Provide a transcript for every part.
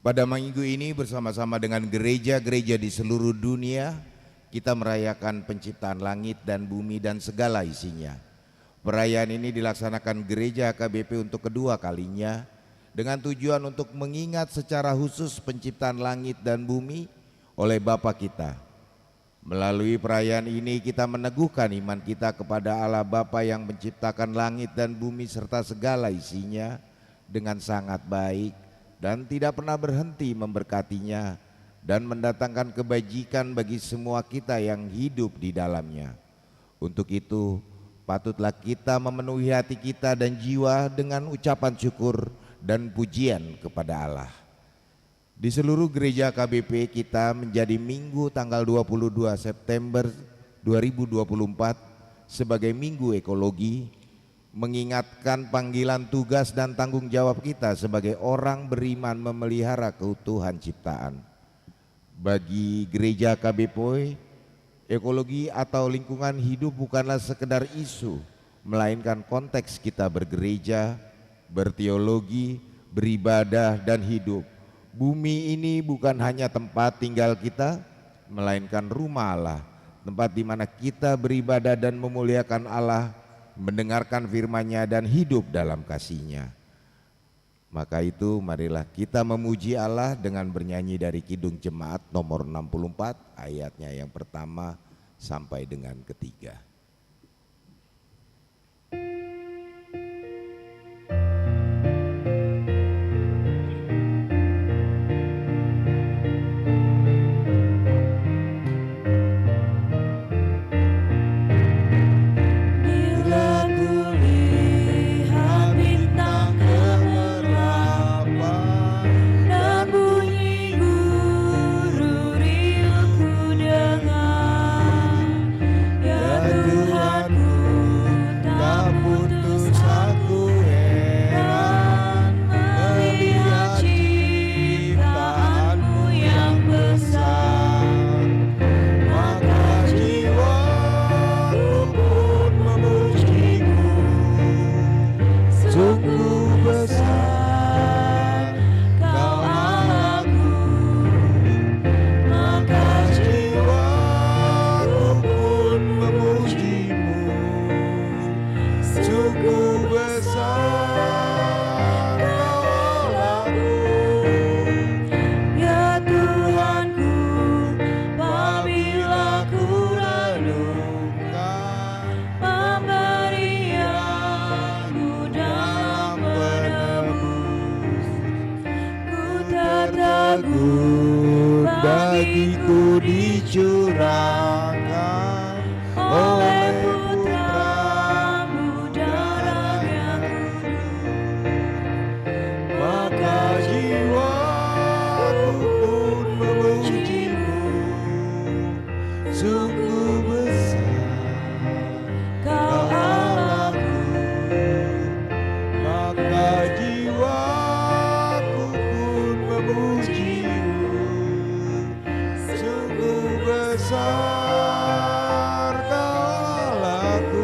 Pada minggu ini bersama-sama dengan gereja-gereja di seluruh dunia, kita merayakan penciptaan langit dan bumi dan segala isinya. Perayaan ini dilaksanakan gereja AKBP untuk kedua kalinya dengan tujuan untuk mengingat secara khusus penciptaan langit dan bumi oleh Bapa kita. Melalui perayaan ini kita meneguhkan iman kita kepada Allah Bapa yang menciptakan langit dan bumi serta segala isinya dengan sangat baik dan tidak pernah berhenti memberkatinya dan mendatangkan kebajikan bagi semua kita yang hidup di dalamnya. Untuk itu, patutlah kita memenuhi hati kita dan jiwa dengan ucapan syukur dan pujian kepada Allah. Di seluruh gereja KBP kita menjadi Minggu tanggal 22 September 2024 sebagai Minggu Ekologi, mengingatkan panggilan tugas dan tanggung jawab kita sebagai orang beriman memelihara keutuhan ciptaan. Bagi gereja KBP, ekologi atau lingkungan hidup bukanlah sekedar isu, melainkan konteks kita bergereja, berteologi, beribadah dan hidup. Bumi ini bukan hanya tempat tinggal kita, melainkan rumah Allah, tempat di mana kita beribadah dan memuliakan Allah, mendengarkan firman-Nya dan hidup dalam kasih-Nya. Maka itu marilah kita memuji Allah dengan bernyanyi dari Kidung Jemaat nomor 64 ayatnya yang pertama sampai dengan ketiga. Bagiku dicurahkan oleh Putra-Mu darah yang kudus, maka jiwaku pun memuji-Mu. Sungguh besar Kau Allahku, maka jiwaku pun memuji-Mu. Besar Kau Allahku.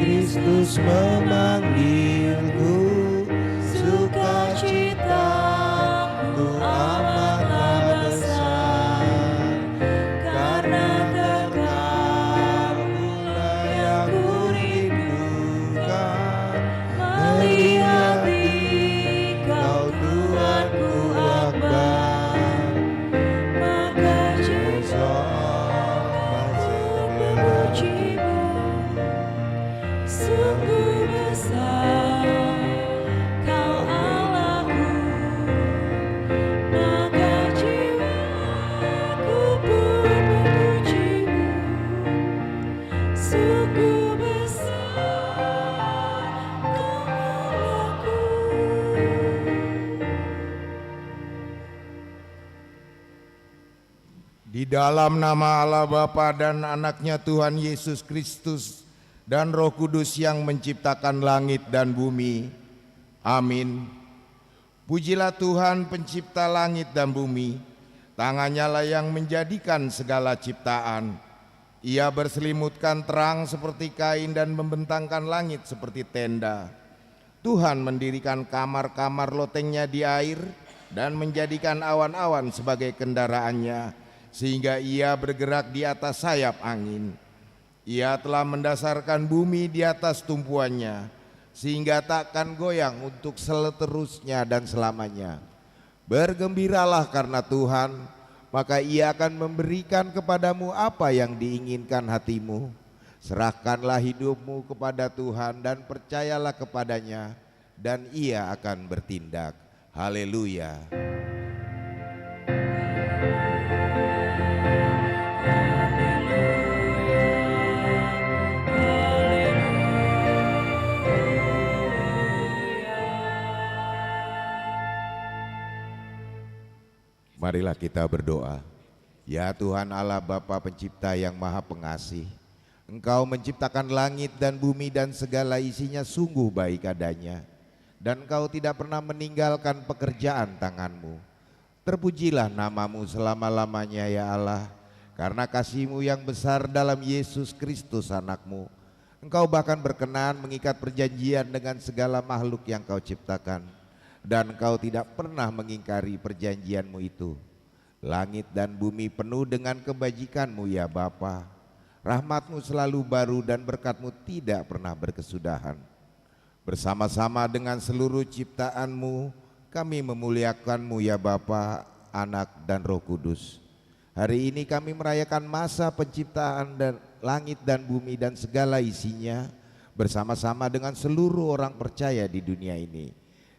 Kristus memanggilku, sukacitaku amatlah besar, karena kekal mulai yang kurindukan, melihat Engkau Tuhanku akbar, maka Yesus memujimu, sungguh besar Kau Allahku, maka jiwaku pun memujimu, sungguh besar Kau Allahku. Di dalam nama Allah Bapa dan Anaknya Tuhan Yesus Kristus dan Roh Kudus yang menciptakan langit dan bumi. Amin. Pujilah Tuhan pencipta langit dan bumi. Tangannya lah yang menjadikan segala ciptaan. Ia berselimutkan terang seperti kain dan membentangkan langit seperti tenda. Tuhan mendirikan kamar-kamar lotengnya di air dan menjadikan awan-awan sebagai kendaraannya, sehingga ia bergerak di atas sayap angin. Ia telah mendasarkan bumi di atas tumpuannya, sehingga takkan goyang untuk seterusnya dan selamanya. Bergembiralah karena Tuhan, maka Ia akan memberikan kepadamu apa yang diinginkan hatimu. Serahkanlah hidupmu kepada Tuhan dan percayalah kepadanya, dan Ia akan bertindak. Haleluya. Marilah kita berdoa. Ya Tuhan Allah Bapa pencipta yang maha pengasih, Engkau menciptakan langit dan bumi dan segala isinya sungguh baik adanya, dan Engkau tidak pernah meninggalkan pekerjaan tanganmu. Terpujilah namamu selama-lamanya ya Allah, karena kasih-Mu yang besar dalam Yesus Kristus anakmu. Engkau bahkan berkenan mengikat perjanjian dengan segala makhluk yang Kau ciptakan, dan Engkau tidak pernah mengingkari perjanjian-Mu itu. Langit dan bumi penuh dengan kebajikan-Mu ya Bapa. Rahmat-Mu selalu baru dan berkat-Mu tidak pernah berkesudahan. Bersama-sama dengan seluruh ciptaan-Mu, kami memuliakan-Mu ya Bapa, Anak dan Roh Kudus. Hari ini kami merayakan masa penciptaan dan langit dan bumi dan segala isinya, bersama-sama dengan seluruh orang percaya di dunia ini.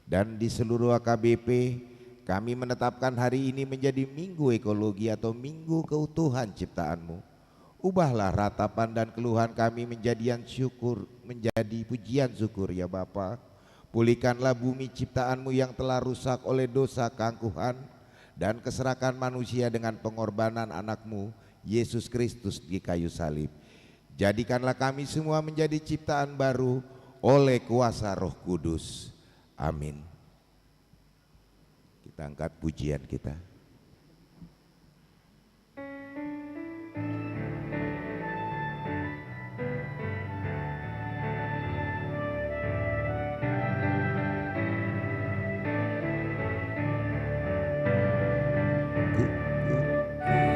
Dan di seluruh AKBP kami menetapkan hari ini menjadi Minggu Ekologi atau Minggu Keutuhan Ciptaan-Mu. Ubahlah ratapan dan keluhan kami menjadi pujian syukur ya Bapa. Pulihkanlah bumi ciptaan-Mu yang telah rusak oleh dosa keangkuhan dan keserakan manusia dengan pengorbanan anak-Mu Yesus Kristus di kayu salib. Jadikanlah kami semua menjadi ciptaan baru oleh kuasa Roh Kudus. Amin. Kita angkat pujian kita.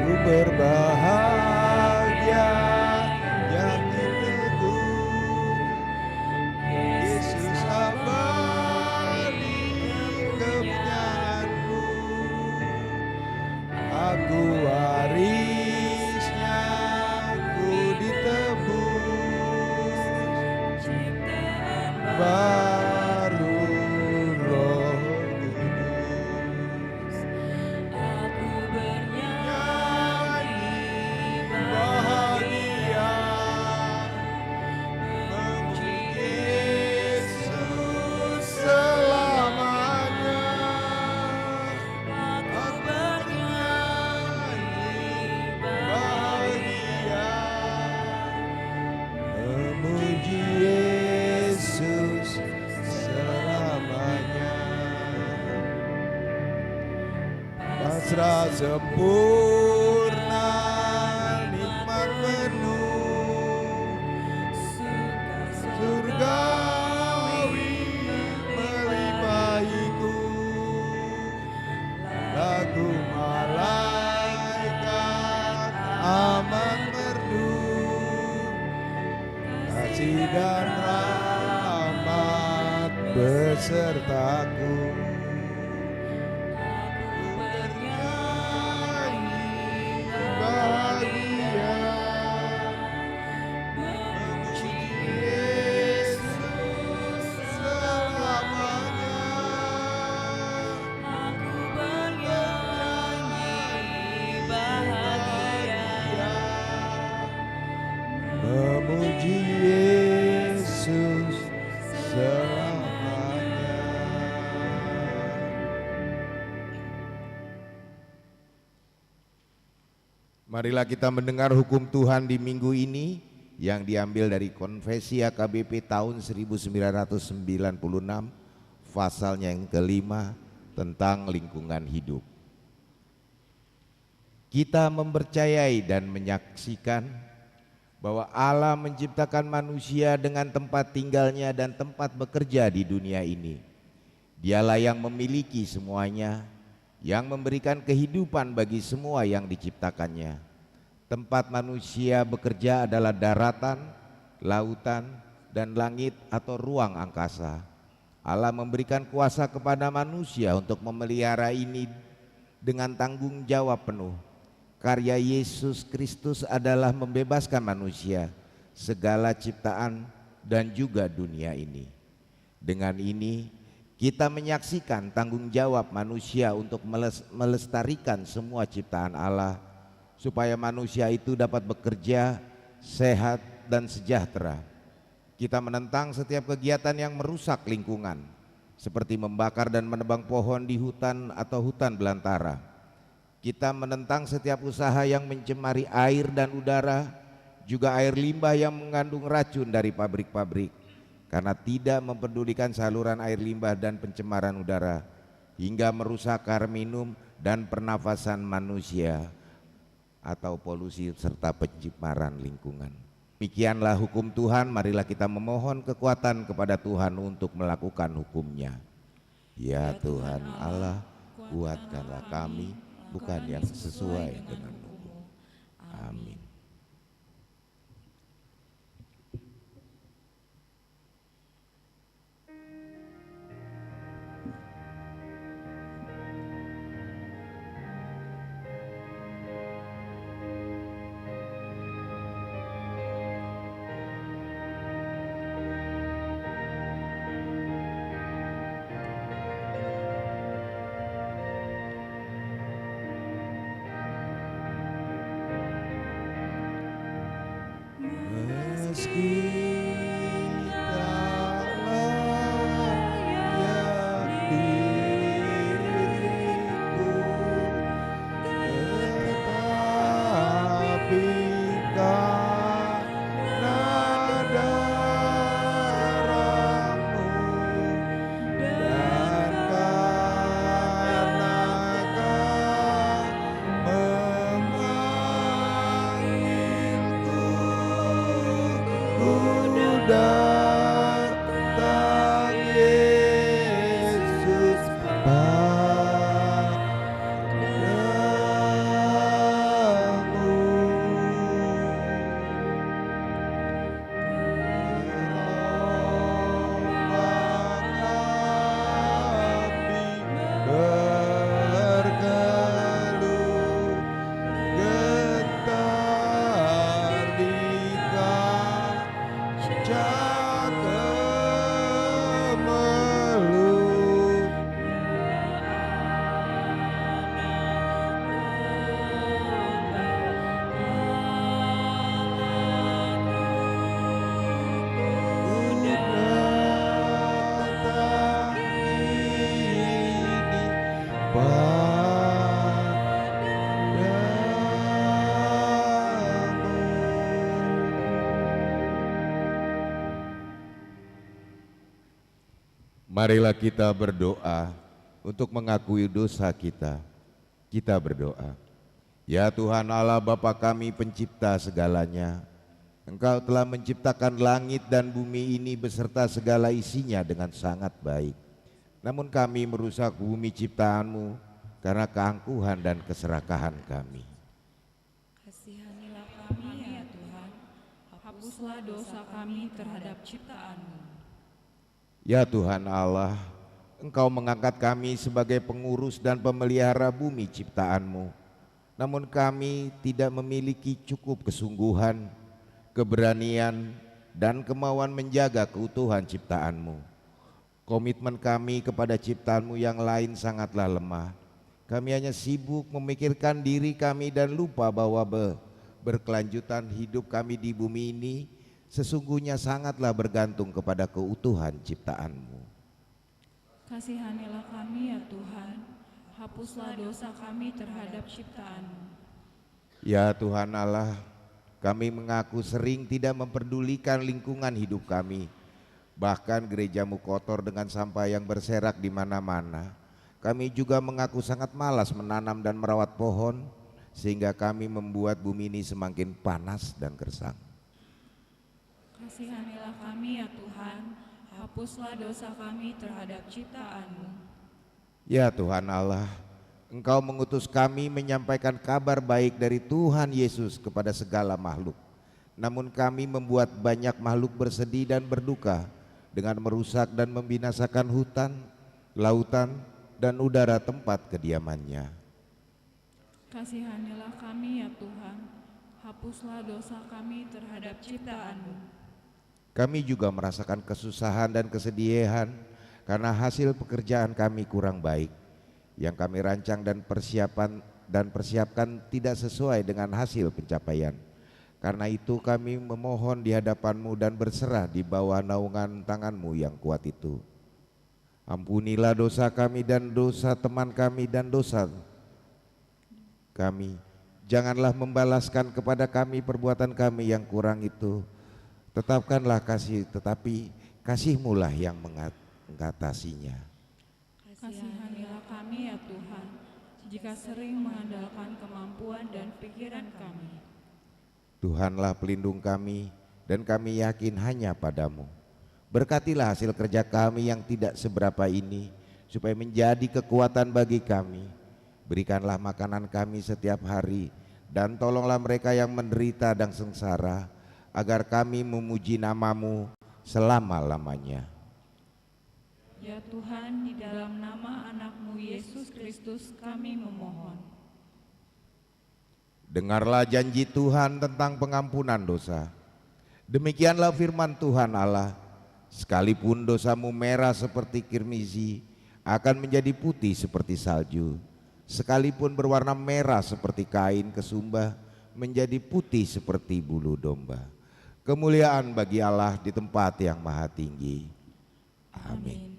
Ku berbahagia yakin teguh Yesus abadi kepunyaanku. Aku warisnya, ku ditebus baru Roh Kudus. Aku bernyanyi Bahagia memuji Yesus selamanya. Aku bernyanyi Bahagia memuji Yesus selamanya. Pasrah sempurna, nikmat penuh, surgawi melimpahiku. Lagu malaikat amat merdu, kasih dan rahmat besertaku. Ku bernyanyi bahagia Marilah kita mendengar hukum Tuhan di minggu ini yang diambil dari Konfesi AKBP tahun 1996, pasalnya yang kelima tentang lingkungan hidup. Kita mempercayai dan menyaksikan bahwa Allah menciptakan manusia dengan tempat tinggalnya dan tempat bekerja di dunia ini. Dialah yang memiliki semuanya, yang memberikan kehidupan bagi semua yang diciptakannya. Tempat manusia bekerja adalah daratan, lautan, dan langit atau ruang angkasa. Allah memberikan kuasa kepada manusia untuk memelihara ini dengan tanggung jawab penuh. Karya Yesus Kristus adalah membebaskan manusia, segala ciptaan, dan juga dunia ini. Dengan ini, kita menyaksikan tanggung jawab manusia untuk melestarikan semua ciptaan Allah, supaya manusia itu dapat bekerja, sehat, dan sejahtera. Kita menentang setiap kegiatan yang merusak lingkungan, seperti membakar dan menebang pohon di hutan atau hutan belantara. Kita menentang setiap usaha yang mencemari air dan udara, juga air limbah yang mengandung racun dari pabrik-pabrik, karena tidak mempedulikan saluran air limbah dan pencemaran udara, hingga merusak air minum dan pernafasan manusia atau polusi serta pencemaran lingkungan. Demikianlah hukum Tuhan, marilah kita memohon kekuatan kepada Tuhan untuk melakukan hukumnya. Ya Tuhan Allah, kuatkanlah kami, bukan yang sesuai dengan hukum. Amin. Marilah kita berdoa untuk mengakui dosa kita. Kita berdoa. Ya Tuhan Allah Bapa kami pencipta segalanya, Engkau telah menciptakan langit dan bumi ini beserta segala isinya dengan sangat baik. Namun kami merusak bumi ciptaan-Mu karena keangkuhan dan keserakahan kami. Kasihanilah kami ya Tuhan, hapuslah dosa kami terhadap ciptaan-Mu. Ya Tuhan Allah, Engkau mengangkat kami sebagai pengurus dan pemelihara bumi ciptaan-Mu. Namun kami tidak memiliki cukup kesungguhan, keberanian, dan kemauan menjaga keutuhan ciptaan-Mu. Komitmen kami kepada ciptaan-Mu yang lain sangatlah lemah. Kami hanya sibuk memikirkan diri kami dan lupa bahwa berkelanjutan hidup kami di bumi ini sesungguhnya sangatlah bergantung kepada keutuhan ciptaan-Mu. Kasihanilah kami ya Tuhan, hapuslah dosa kami terhadap ciptaan-Mu. Ya Tuhan Allah, kami mengaku sering tidak memperdulikan lingkungan hidup kami. Bahkan gerejamu kotor dengan sampah yang berserak di mana-mana. Kami juga mengaku sangat malas menanam dan merawat pohon, sehingga kami membuat bumi ini semakin panas dan gersang. Kasihanilah kami ya Tuhan, hapuslah dosa kami terhadap ciptaan-Mu. Ya Tuhan Allah, Engkau mengutus kami menyampaikan kabar baik dari Tuhan Yesus kepada segala makhluk. Namun kami membuat banyak makhluk bersedih dan berduka dengan merusak dan membinasakan hutan, lautan, dan udara tempat kediamannya. Kasihanilah kami ya Tuhan, hapuslah dosa kami terhadap ciptaan-Mu. Kami juga merasakan kesusahan dan kesedihan karena hasil pekerjaan kami kurang baik. Yang kami rancang dan persiapkan tidak sesuai dengan hasil pencapaian. Karena itu kami memohon di hadapan-Mu dan berserah di bawah naungan tangan-Mu yang kuat itu. Ampunilah dosa kami dan dosa teman kami dan dosa kami. Janganlah membalaskan kepada kami perbuatan kami yang kurang itu. Tetapkanlah kasih, tetapi kasih-Mu lah yang mengatasinya. Kasihanilah kami ya Tuhan, jika sering mengandalkan kemampuan dan pikiran kami. Tuhanlah pelindung kami, dan kami yakin hanya padamu. Berkatilah hasil kerja kami yang tidak seberapa ini, supaya menjadi kekuatan bagi kami. Berikanlah makanan kami setiap hari, dan tolonglah mereka yang menderita dan sengsara, agar kami memuji nama-Mu selama-lamanya. Ya Tuhan, di dalam nama anak-Mu Yesus Kristus kami memohon. Dengarlah janji Tuhan tentang pengampunan dosa. Demikianlah firman Tuhan Allah, sekalipun dosamu merah seperti kirmizi, akan menjadi putih seperti salju. Sekalipun berwarna merah seperti kain kesumba, menjadi putih seperti bulu domba. Kemuliaan bagi Allah di tempat yang maha tinggi. Amin.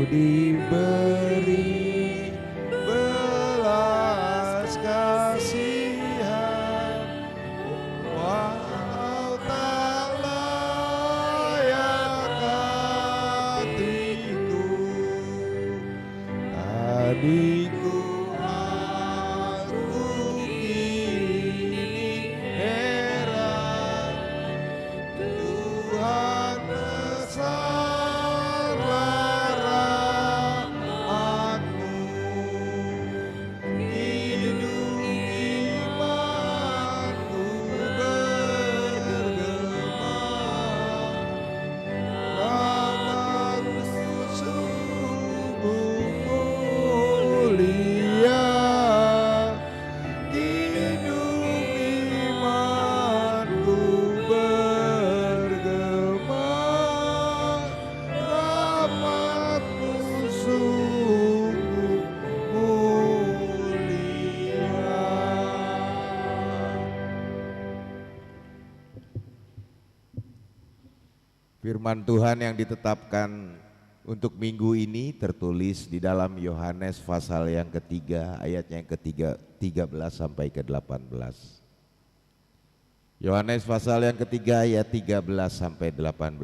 Diberi belas kasihan, walau tak layak hatiku, tadiku aku kini heran, Tuhan besar. Firman Tuhan yang ditetapkan untuk minggu ini tertulis di dalam Yohanes pasal yang ketiga, ayatnya yang ke-13 sampai ke-18. Yohanes pasal yang ketiga ayat 13 sampai 18.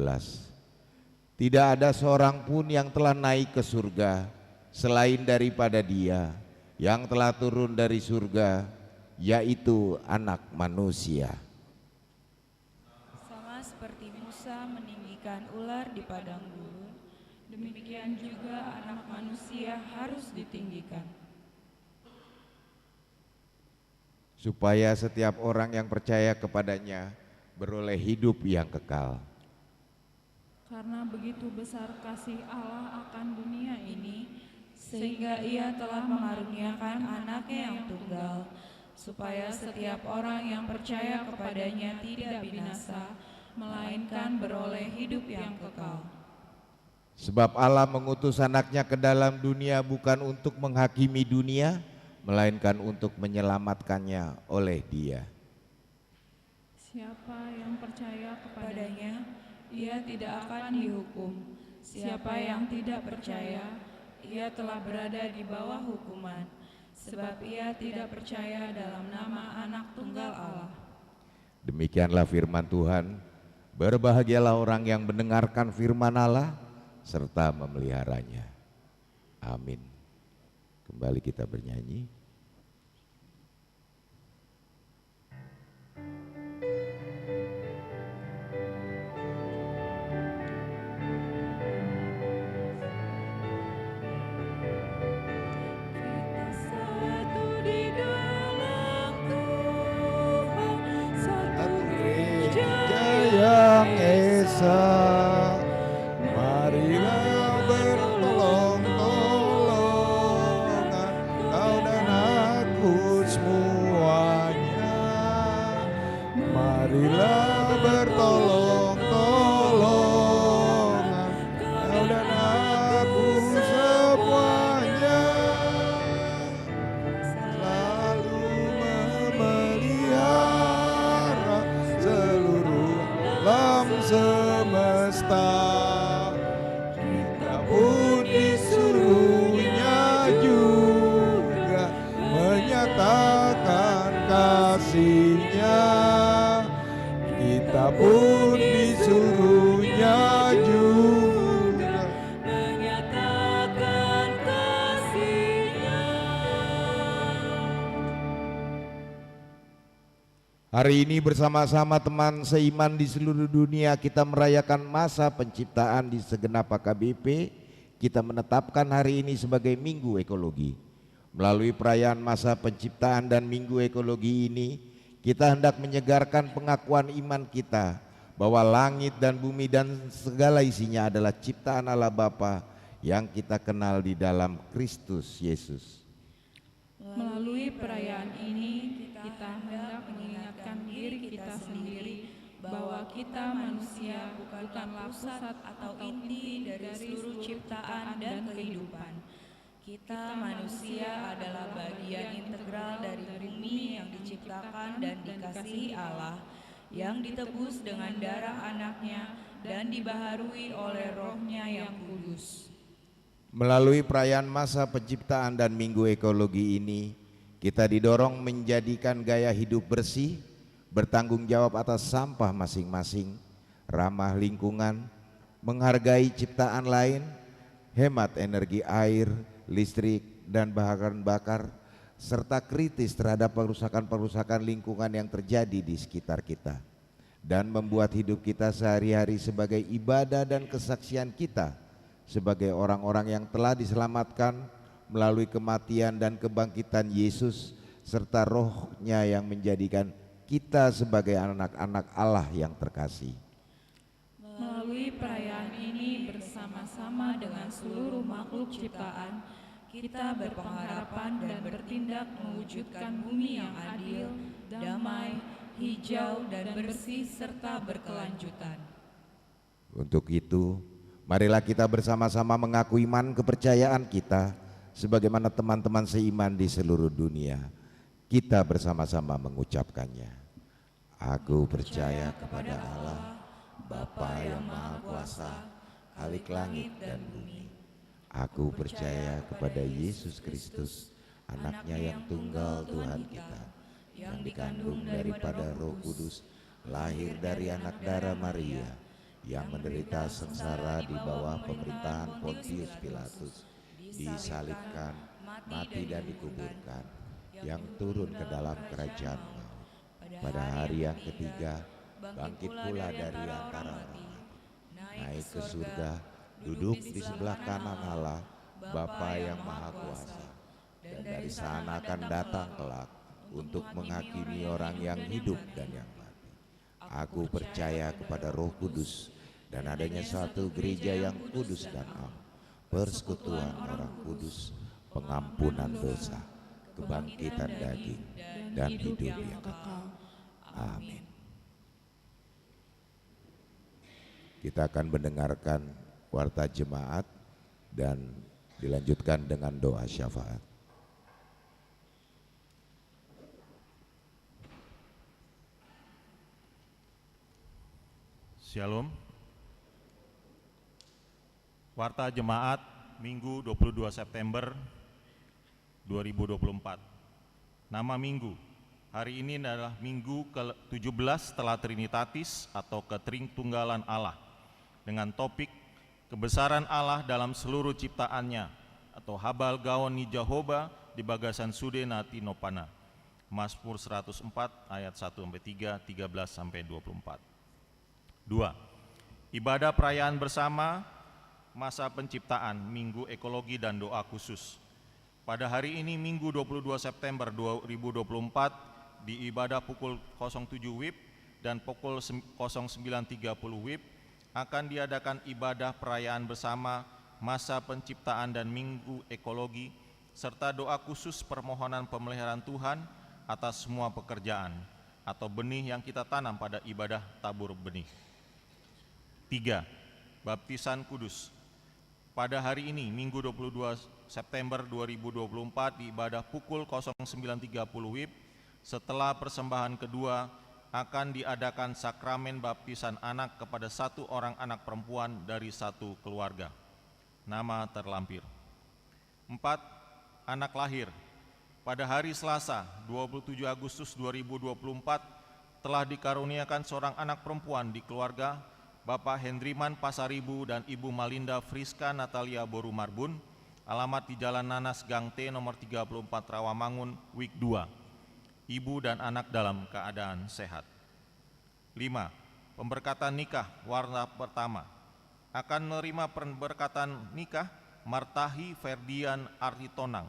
Tidak ada seorang pun yang telah naik ke surga selain daripada Dia yang telah turun dari surga, yaitu Anak Manusia. Sama seperti Musa meninggikan ular di padang gurun, demikian juga Anak Manusia harus ditinggikan, supaya setiap orang yang percaya kepadanya beroleh hidup yang kekal. Karena begitu besar kasih Allah akan dunia ini, sehingga Ia telah mengaruniakan Anaknya yang tunggal, supaya setiap orang yang percaya kepadanya tidak binasa, melainkan beroleh hidup yang kekal. Sebab Allah mengutus anaknya ke dalam dunia bukan untuk menghakimi dunia, melainkan untuk menyelamatkannya oleh Dia. Siapa yang percaya kepadanya, ia tidak akan dihukum. Siapa yang tidak percaya, ia telah berada di bawah hukuman, sebab ia tidak percaya dalam nama Anak Tunggal Allah. Demikianlah firman Tuhan. Berbahagialah orang yang mendengarkan firman Allah serta memeliharanya. Amin. Kembali kita bernyanyi. Yang esa, marilah bertolong-tolongan, kau dan aku semuanya. Marilah bertolong-tolongan, kau dan aku semuanya. Selalu memelihara seluruh alam semesta, kita pun disuruhnya juga menyatakan kasih-Nya. Kita pun disuruhnya juga menyatakan kasih-Nya. Hari ini bersama-sama teman seiman di seluruh dunia kita merayakan masa penciptaan di segenap AKBP. Kita menetapkan hari ini sebagai Minggu Ekologi. Melalui perayaan masa penciptaan dan Minggu Ekologi ini, kita hendak menyegarkan pengakuan iman kita bahwa langit dan bumi dan segala isinya adalah ciptaan Allah Bapa yang kita kenal di dalam Kristus Yesus. Melalui perayaan ini, kita hendak mengingatkan diri kita sendiri bahwa kita manusia bukanlah pusat atau inti dari seluruh ciptaan dan kehidupan. Kita manusia adalah bagian integral dari bumi yang diciptakan dan dikasihi Allah, yang ditebus dengan darah anaknya dan dibaharui oleh Roh-Nya yang kudus. Melalui perayaan masa penciptaan dan Minggu Ekologi ini, kita didorong menjadikan gaya hidup bersih, bertanggung jawab atas sampah masing-masing, ramah lingkungan, menghargai ciptaan lain, hemat energi air, listrik, dan bahan bakar, serta kritis terhadap perusakan-perusakan lingkungan yang terjadi di sekitar kita, dan membuat hidup kita sehari-hari sebagai ibadah dan kesaksian kita sebagai orang-orang yang telah diselamatkan melalui kematian dan kebangkitan Yesus serta Roh-Nya yang menjadikan kita sebagai anak-anak Allah yang terkasih. Melalui perayaan ini bersama-sama dengan seluruh makhluk ciptaan, kita berpengharapan dan bertindak mewujudkan bumi yang adil, damai, hijau, dan bersih serta berkelanjutan. Untuk itu, marilah kita bersama-sama mengaku iman kepercayaan kita sebagaimana teman-teman seiman di seluruh dunia. Kita bersama-sama mengucapkannya. Aku percaya kepada Allah, Bapa yang Maha Kuasa, Khalik langit dan bumi. Aku percaya kepada Yesus Kristus, anaknya yang tunggal Tuhan kita, yang dikandung daripada Roh Kudus, lahir dari anak darah Maria, yang menderita sengsara di bawah pemerintahan Pontius Pilatus, disalibkan, mati dan dikuburkan, yang turun ke dalam kerajaan maut. Pada hari yang ketiga, bangkit pula dari antara orang mati, naik ke surga, duduk di sebelah kanan Allah, Bapa yang Maha Kuasa, dan dari sana akan datang kelak untuk menghakimi orang yang hidup dan yang mati. Aku percaya kepada Roh Kudus dan adanya satu gereja yang kudus dan am, persekutuan orang kudus, pengampunan dosa, kebangkitan daging, dan hidup yang kekal. Amin. Kita akan mendengarkan warta jemaat dan dilanjutkan dengan doa syafaat. Shalom. Warta Jemaat Minggu 22 September 2024. Nama minggu. Hari ini adalah minggu ke-17 setelah Trinitatis atau Ketritunggalan Allah dengan topik kebesaran Allah dalam seluruh ciptaannya atau Habal Gaon ni Jehovah di bagasan sude nati nopana. Mazmur 104 ayat 1-3, 13-24. 2. Ibadah perayaan bersama masa penciptaan, Minggu Ekologi dan Doa Khusus. Pada hari ini Minggu 22 September 2024 di ibadah pukul 07 WIB dan pukul 09.30 WIB akan diadakan ibadah perayaan bersama masa penciptaan dan Minggu Ekologi serta doa khusus permohonan pemeliharaan Tuhan atas semua pekerjaan atau benih yang kita tanam pada ibadah tabur benih. 3. Baptisan Kudus. Pada hari ini, Minggu 22 September 2024 di ibadah pukul 09.30 WIB, setelah persembahan kedua akan diadakan sakramen baptisan anak kepada satu orang anak perempuan dari satu keluarga. Nama terlampir. 4. Anak lahir. Pada hari Selasa, 27 Agustus 2024, telah dikaruniakan seorang anak perempuan di keluarga Bapak Hendriman Pasaribu dan Ibu Malinda Friska Natalia Boru Marbun, alamat di Jalan Nanas Gang T nomor 34 Rawamangun, Wik 2. Ibu dan anak dalam keadaan sehat. 5. Pemberkatan nikah warta pertama. Akan menerima pemberkatan nikah Martahi Ferdian Aritonang,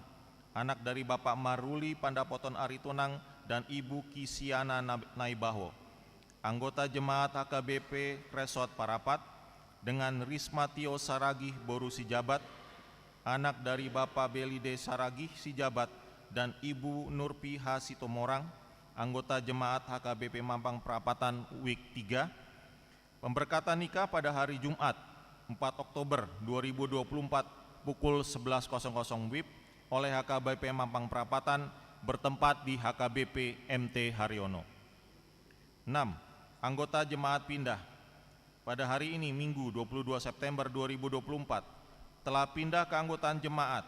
anak dari Bapak Maruli Pandapoton Aritonang dan Ibu Kisiana Naibaho, anggota jemaat HKBP Resort Parapat, dengan Risma Tio Saragih Boru Sijabat, anak dari Bapak Belide Saragih Sijabat dan Ibu Nurpi Hasitomorang, anggota jemaat HKBP Mampang Perapatan Wik 3. Pemberkatan nikah pada hari Jumat 4 Oktober 2024 pukul 11.00 WIB oleh HKBP Mampang Perapatan bertempat di HKBP MT Haryono. 6. Anggota jemaat pindah. Pada hari ini Minggu 22 September 2024 telah pindah ke anggotaan jemaat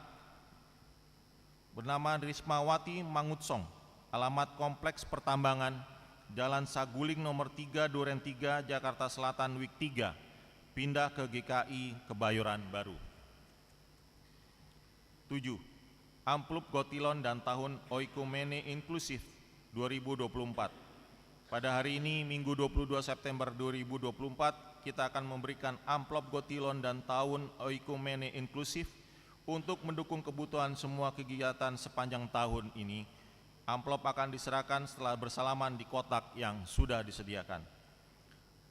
bernama Rismawati Mangutsong, alamat Kompleks Pertambangan, Jalan Saguling nomor 3 Duren 3 Jakarta Selatan Wik 3, pindah ke GKI Kebayoran Baru. 7. Amplop Gotilon dan Tahun Oikumene Inklusif 2024. Pada hari ini, Minggu 22 September 2024, kita akan memberikan amplop Gotilon dan Tahun Oikumene Inklusif untuk mendukung kebutuhan semua kegiatan sepanjang tahun ini. Amplop akan diserahkan setelah bersalaman di kotak yang sudah disediakan.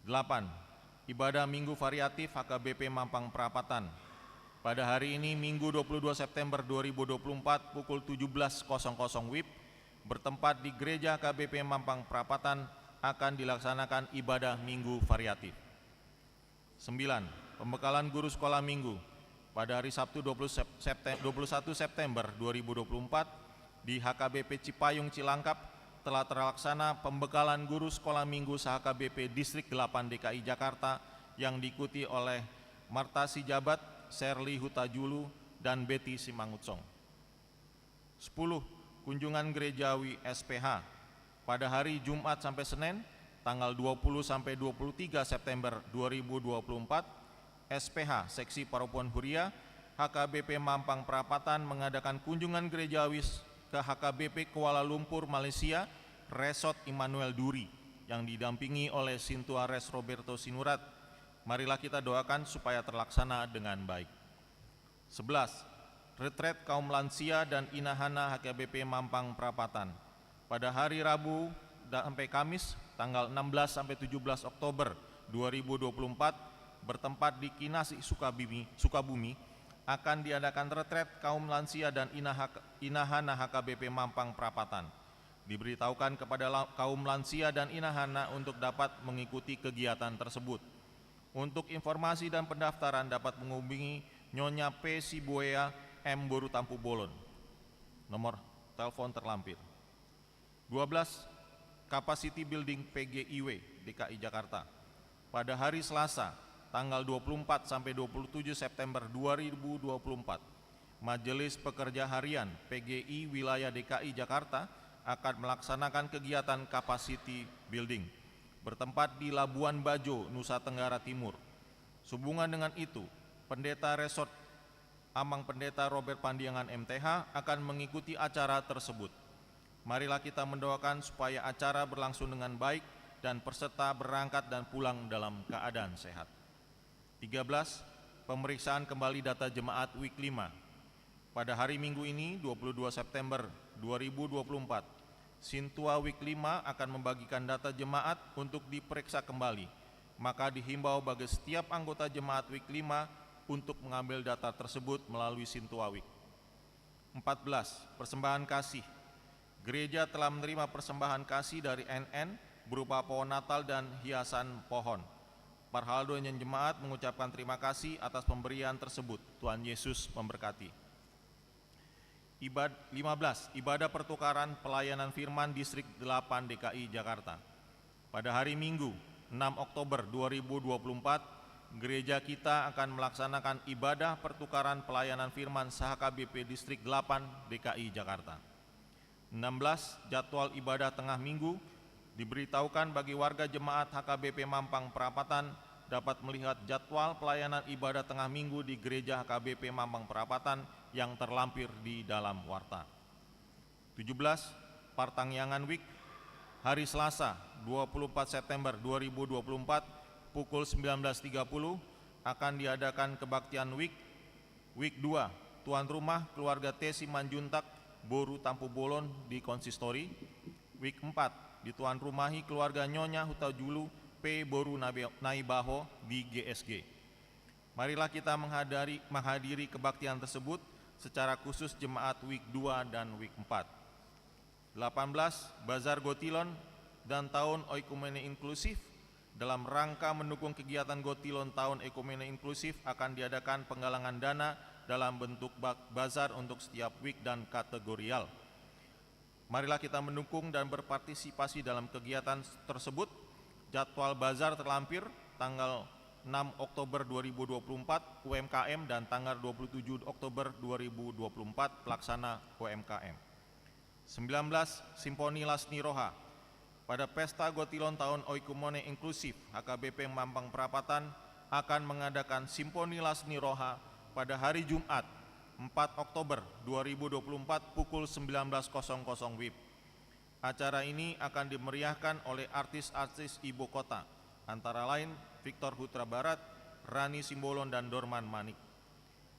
8. Ibadah Minggu Variatif HKBP Mampang Perapatan. Pada hari ini, Minggu 22 September 2024, pukul 17.00 WIB, bertempat di Gereja KBP Mampang Perapatan akan dilaksanakan ibadah Minggu Variatif. 9. Pembekalan guru sekolah minggu. Pada hari Sabtu 21 September 2024 di HKBP Cipayung Cilangkap telah terlaksana pembekalan guru sekolah minggu se-HKBP Distrik 8 DKI Jakarta yang diikuti oleh Marta Sijabat, Serli Hutajulu, dan Betty Simangutsong. 10. Kunjungan gerejawi SPH. Pada hari Jumat sampai Senin, tanggal 20 sampai 23 September 2024, SPH Seksi Paropuan Huria HKBP Mampang Perapatan mengadakan kunjungan gerejawi ke HKBP Kuala Lumpur, Malaysia, Resort Immanuel Duri yang didampingi oleh Sintuares Roberto Sinurat. Marilah kita doakan supaya terlaksana dengan baik. 11. Retret kaum lansia dan inahana HKBP Mampang Perapatan. Pada hari Rabu sampai Kamis tanggal 16 sampai 17 Oktober 2024 bertempat di Kinasi Sukabumi akan diadakan retret kaum lansia dan inahana HKBP Mampang Perapatan. Diberitahukan kepada kaum lansia dan inahana untuk dapat mengikuti kegiatan tersebut. Untuk informasi dan pendaftaran dapat menghubungi Nyonya P. Sibuea M. Boru Tampu Bolon. Nomor telepon terlampir. 12. Capacity Building PGIW DKI Jakarta. Pada hari Selasa, tanggal 24 sampai 27 September 2024, Majelis Pekerja Harian PGI Wilayah DKI Jakarta akan melaksanakan kegiatan Capacity Building bertempat di Labuan Bajo, Nusa Tenggara Timur. Sehubungan dengan itu, Pendeta Resort Amang Pendeta Robert Pandiangan MTH akan mengikuti acara tersebut. Marilah kita mendoakan supaya acara berlangsung dengan baik dan peserta berangkat dan pulang dalam keadaan sehat. 13. Pemeriksaan kembali data jemaat week 5. Pada hari Minggu ini, 22 September 2024, Sintua Week 5 akan membagikan data jemaat untuk diperiksa kembali. Maka dihimbau bagi setiap anggota jemaat Week 5 untuk mengambil data tersebut melalui Sintua Week. 14. Persembahan kasih. Gereja telah menerima persembahan kasih dari NN berupa pohon Natal dan hiasan pohon. Parhaldo dan jemaat mengucapkan terima kasih atas pemberian tersebut. Tuhan Yesus memberkati. 15. Ibadah pertukaran pelayanan firman Distrik 8 DKI Jakarta. Pada hari Minggu 6 Oktober 2024, gereja kita akan melaksanakan ibadah pertukaran pelayanan firman SHKBP Distrik 8 DKI Jakarta. 16. Jadwal ibadah tengah minggu. Diberitahukan bagi warga jemaat HKBP Mampang Perapatan dapat melihat jadwal pelayanan ibadah tengah minggu di gereja HKBP Mampang Perapatan yang terlampir di dalam warta. 17. Partangyangan Week. Hari Selasa 24 September 2024 pukul 19.30 akan diadakan kebaktian Week 2 tuan rumah keluarga T. Simanjuntak Boru Tampu Bolon di Konsistori. Week 4 di tuan rumahi keluarga Nyonya Hutajulu P. Boru Naibaho di GSG. Marilah kita menghadiri kebaktian tersebut secara khusus jemaat Week 2 dan Week 4. 18. Bazar Gotilon dan Tahun Oikumene Inklusif. Dalam rangka mendukung kegiatan Gotilon Tahun Oikumene Inklusif akan diadakan penggalangan dana dalam bentuk bazar untuk setiap week dan kategorial. Marilah kita mendukung dan berpartisipasi dalam kegiatan tersebut. Jadwal bazar terlampir tanggal 6 Oktober 2024 UMKM dan tanggal 27 Oktober 2024 pelaksana UMKM. 19. Simponi Lasni Roha. Pada Pesta Gotilon Tahun Oikumene Inklusif, HKBP Mampang Perapatan akan mengadakan Simponi Lasni Roha pada hari Jumat 4 Oktober 2024 pukul 19.00 WIB. Acara ini akan dimeriahkan oleh artis-artis ibu kota, antara lain Victor Hutra Barat, Rani Simbolon, dan Dorman Manik.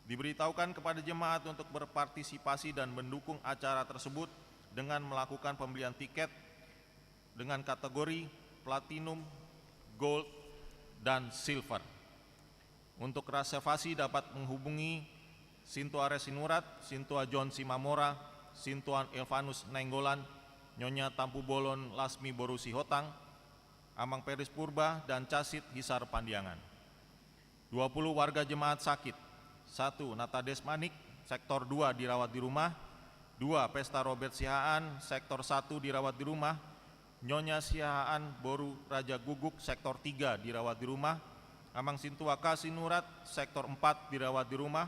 Diberitahukan kepada jemaat untuk berpartisipasi dan mendukung acara tersebut dengan melakukan pembelian tiket dengan kategori Platinum, Gold, dan Silver. Untuk reservasi dapat menghubungi Sintua Resinurat, Sintua John Simamora, Sintuan Elvanus Nainggolan, Nyonya Tampu Bolon Lasmi Borusi Hotang, Amang Peris Purba, dan Casit Hisar Pandiangan. 20 warga jemaat sakit. 1. Nata Desmanik, sektor 2 dirawat di rumah. 2. Pesta Robert Sihaan, sektor 1 dirawat di rumah. Nyonya Sihaan Boru Raja Guguk, sektor 3 dirawat di rumah. Amang Sintua Kasinurat, sektor 4 dirawat di rumah.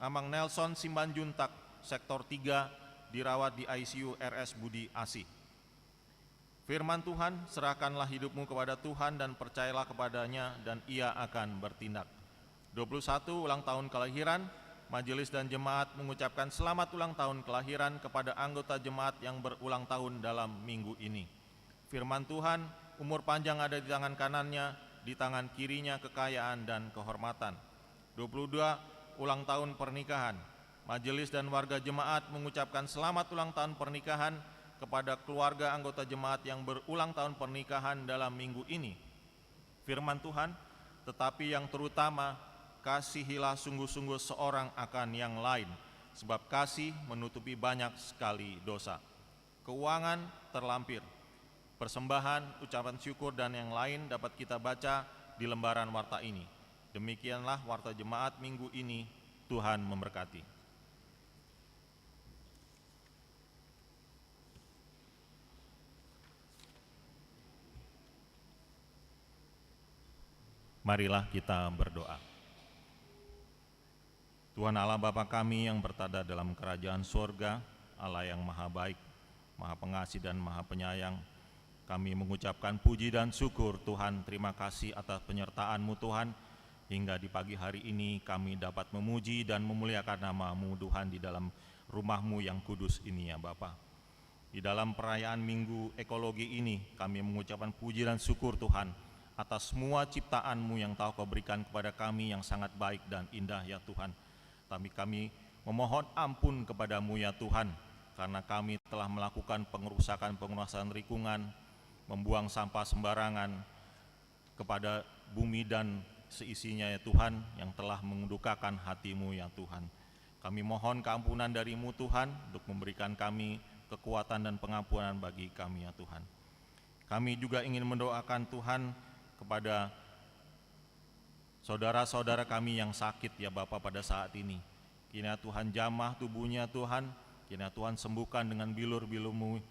Amang Nelson Simbanjuntak, sektor 3 dirawat di ICU RS Budi Asih. Firman Tuhan, serahkanlah hidupmu kepada Tuhan dan percayalah kepadanya dan ia akan bertindak. 21. Ulang tahun kelahiran. Majelis dan jemaat mengucapkan selamat ulang tahun kelahiran kepada anggota jemaat yang berulang tahun dalam minggu ini. Firman Tuhan, umur panjang ada di tangan kanannya, di tangan kirinya kekayaan dan kehormatan. 22. Ulang tahun pernikahan. Majelis dan warga jemaat mengucapkan selamat ulang tahun pernikahan kepada keluarga anggota jemaat yang berulang tahun pernikahan dalam minggu ini. Firman Tuhan, tetapi yang terutama, kasihilah sungguh-sungguh seorang akan yang lain, sebab kasih menutupi banyak sekali dosa. Keuangan terlampir. Persembahan, ucapan syukur, dan yang lain dapat kita baca di lembaran warta ini. Demikianlah warta jemaat minggu ini. Tuhan memberkati. Marilah kita berdoa. Tuhan Allah Bapa kami yang bertada dalam kerajaan surga, Allah yang maha baik, maha pengasih dan maha penyayang, kami mengucapkan puji dan syukur Tuhan, terima kasih atas penyertaan-Mu Tuhan, hingga di pagi hari ini kami dapat memuji dan memuliakan nama-Mu Tuhan di dalam rumah-Mu yang kudus ini ya Bapa. Di dalam perayaan Minggu Ekologi ini kami mengucapkan puji dan syukur Tuhan atas semua ciptaan-Mu yang Kau berikan kepada kami yang sangat baik dan indah ya Tuhan. Kami memohon ampun kepada-Mu ya Tuhan, karena kami telah melakukan pengerusakan lingkungan, membuang sampah sembarangan kepada bumi dan seisinya ya Tuhan, yang telah mendukakan hati-Mu ya Tuhan. Kami mohon keampunan dari-Mu Tuhan, untuk memberikan kami kekuatan dan pengampunan bagi kami ya Tuhan. Kami juga ingin mendoakan Tuhan kepada saudara-saudara kami yang sakit ya Bapa pada saat ini. Kiranya Tuhan jamah tubuhnya Tuhan, kiranya Tuhan sembuhkan dengan bilur-bilur-Mu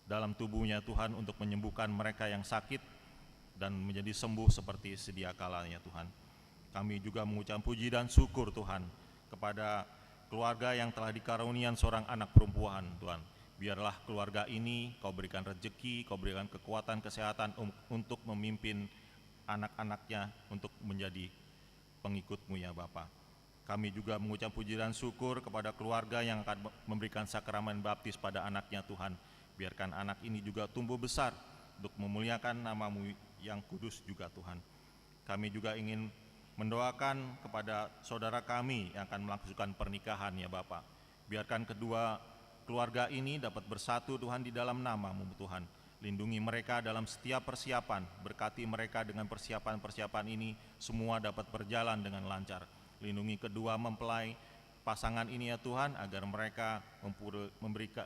dalam tubuhnya Tuhan, untuk menyembuhkan mereka yang sakit dan menjadi sembuh seperti sedia kalanya Tuhan. Kami juga mengucap puji dan syukur Tuhan kepada keluarga yang telah dikarunian seorang anak perempuan Tuhan. Biarlah keluarga ini Kau berikan rezeki, Kau berikan kekuatan, kesehatan untuk memimpin anak-anaknya untuk menjadi pengikut-Mu ya Bapa. Kami juga mengucap puji dan syukur kepada keluarga yang akan memberikan sakramen baptis pada anaknya Tuhan. Biarkan anak ini juga tumbuh besar untuk memuliakan nama-Mu yang kudus juga Tuhan. Kami juga ingin mendoakan kepada saudara kami yang akan melakukan pernikahan ya Bapa. Biarkan kedua keluarga ini dapat bersatu Tuhan di dalam nama-Mu Tuhan. Lindungi mereka dalam setiap persiapan, berkati mereka dengan persiapan-persiapan ini, semua dapat berjalan dengan lancar. Lindungi kedua mempelai pasangan ini ya Tuhan, agar mereka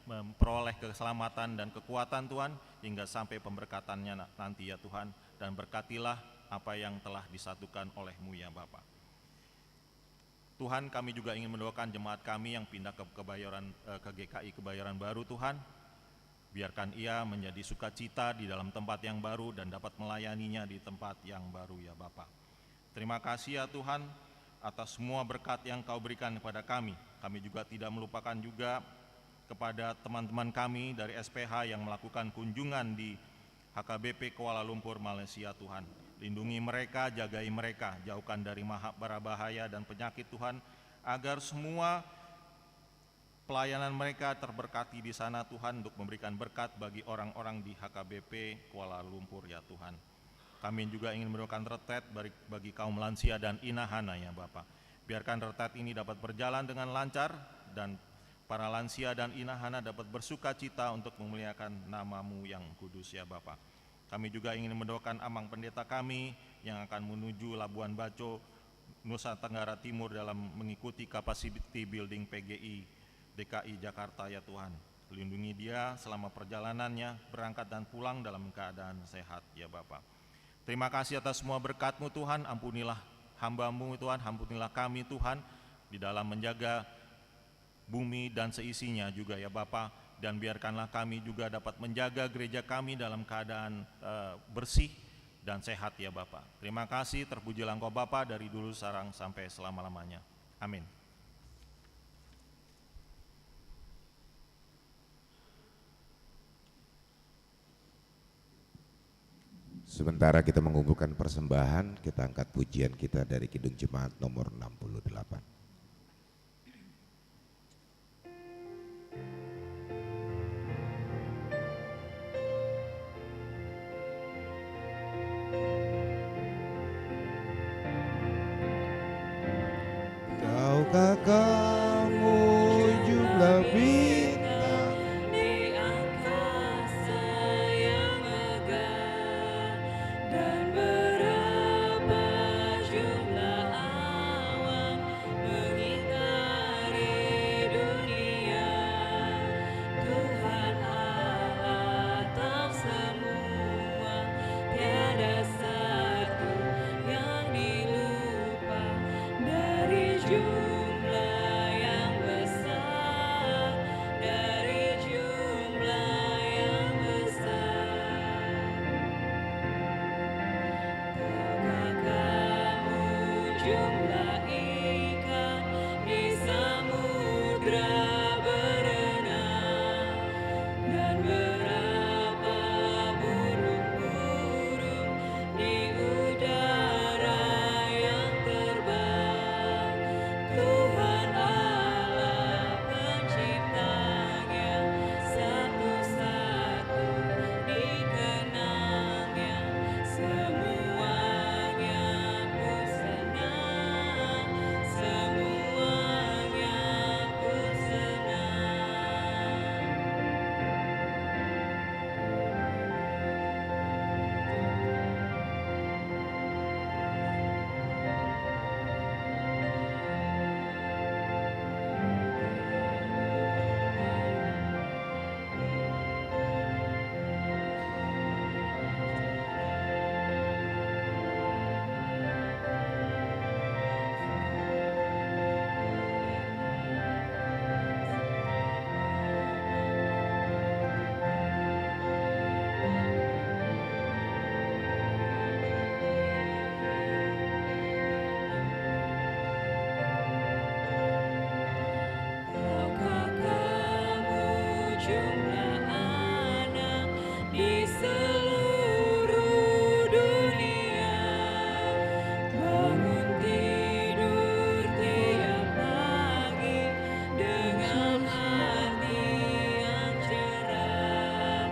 memperoleh keselamatan dan kekuatan Tuhan, hingga sampai pemberkatannya nanti ya Tuhan. Dan berkatilah apa yang telah disatukan oleh-Mu ya Bapa. Tuhan, kami juga ingin mendoakan jemaat kami yang pindah ke GKI Kebayoran Baru Tuhan. Biarkan ia menjadi sukacita di dalam tempat yang baru dan dapat melayaninya di tempat yang baru ya Bapa. Terima kasih ya Tuhan atas semua berkat yang Kau berikan kepada kami. Kami juga tidak melupakan juga kepada teman-teman kami dari SPH yang melakukan kunjungan di HKBP Kuala Lumpur, Malaysia Tuhan. Lindungi mereka, jagai mereka, jauhkan dari bara bahaya dan penyakit Tuhan, agar semua pelayanan mereka terberkati di sana Tuhan, untuk memberikan berkat bagi orang-orang di HKBP Kuala Lumpur ya Tuhan. Kami juga ingin mendoakan retret bagi kaum lansia dan inahana ya Bapa. Biarkan retret ini dapat berjalan dengan lancar, dan para lansia dan inahana dapat bersuka cita untuk memuliakan nama-Mu yang kudus ya Bapa. Kami juga ingin mendoakan amang pendeta kami yang akan menuju Labuan Bajo, Nusa Tenggara Timur, dalam mengikuti capacity building PGI DKI Jakarta ya Tuhan. Lindungi dia selama perjalanannya, berangkat dan pulang dalam keadaan sehat ya Bapa. Terima kasih atas semua berkat-Mu Tuhan. Ampunilah hamba-Mu Tuhan, ampunilah kami Tuhan, di dalam menjaga bumi dan seisinya juga ya Bapa. Dan biarkanlah kami juga dapat menjaga gereja kami dalam keadaan bersih dan sehat ya Bapa. Terima kasih, terpujilah Engkau Bapa, dari dulu sekarang sampai selama-lamanya. Amin. Sementara kita mengumpulkan persembahan, kita angkat pujian kita dari Kidung Jemaat nomor 68. Tahukah kamu jumlah bintang di angkasa yang megah, dan berapa jumlah awan di seluruh dunia. Bangun tidur tiap pagi dengan hati yang cerah.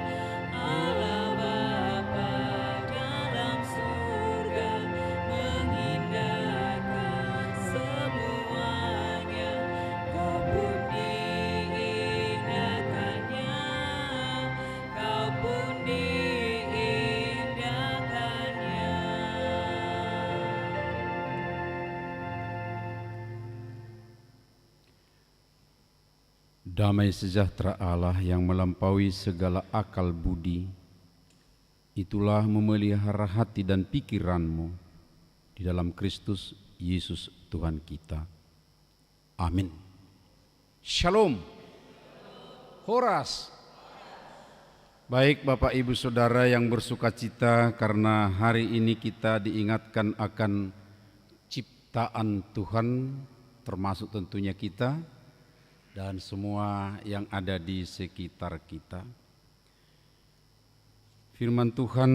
Allah Bapa dalam surga mengindahkan semuanya. Kau pun diindahkannya, kau pun diindahkannya. Damai sejahtera Allah yang melampaui segala akal budi, itulah memelihara hati dan pikiranmu di dalam Kristus Yesus Tuhan kita. Amin. Shalom. Horas. Baik Bapak Ibu Saudara yang bersukacita karena hari ini kita diingatkan akan ciptaan Tuhan, termasuk tentunya kita dan semua yang ada di sekitar kita. Firman Tuhan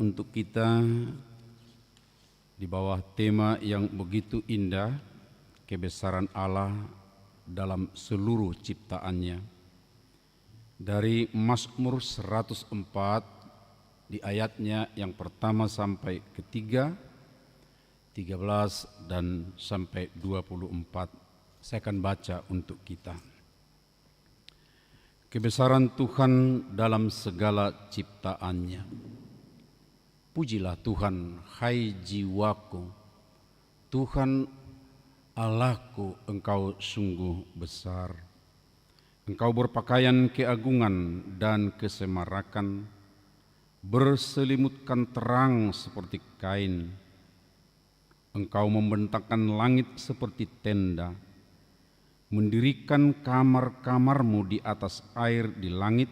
untuk kita di bawah tema yang begitu indah, kebesaran Allah dalam seluruh ciptaannya. Dari Mazmur 104 di ayatnya yang pertama sampai ketiga, 13 dan sampai 24. Saya akan baca untuk kita. Kebesaran Tuhan dalam segala ciptaannya. Pujilah Tuhan, hai jiwaku. Tuhan Allahku, Engkau sungguh besar. Engkau berpakaian keagungan dan kesemarakan, berselimutkan terang seperti kain. Engkau membentangkan langit seperti tenda, mendirikan kamar-kamarmu di atas air di langit.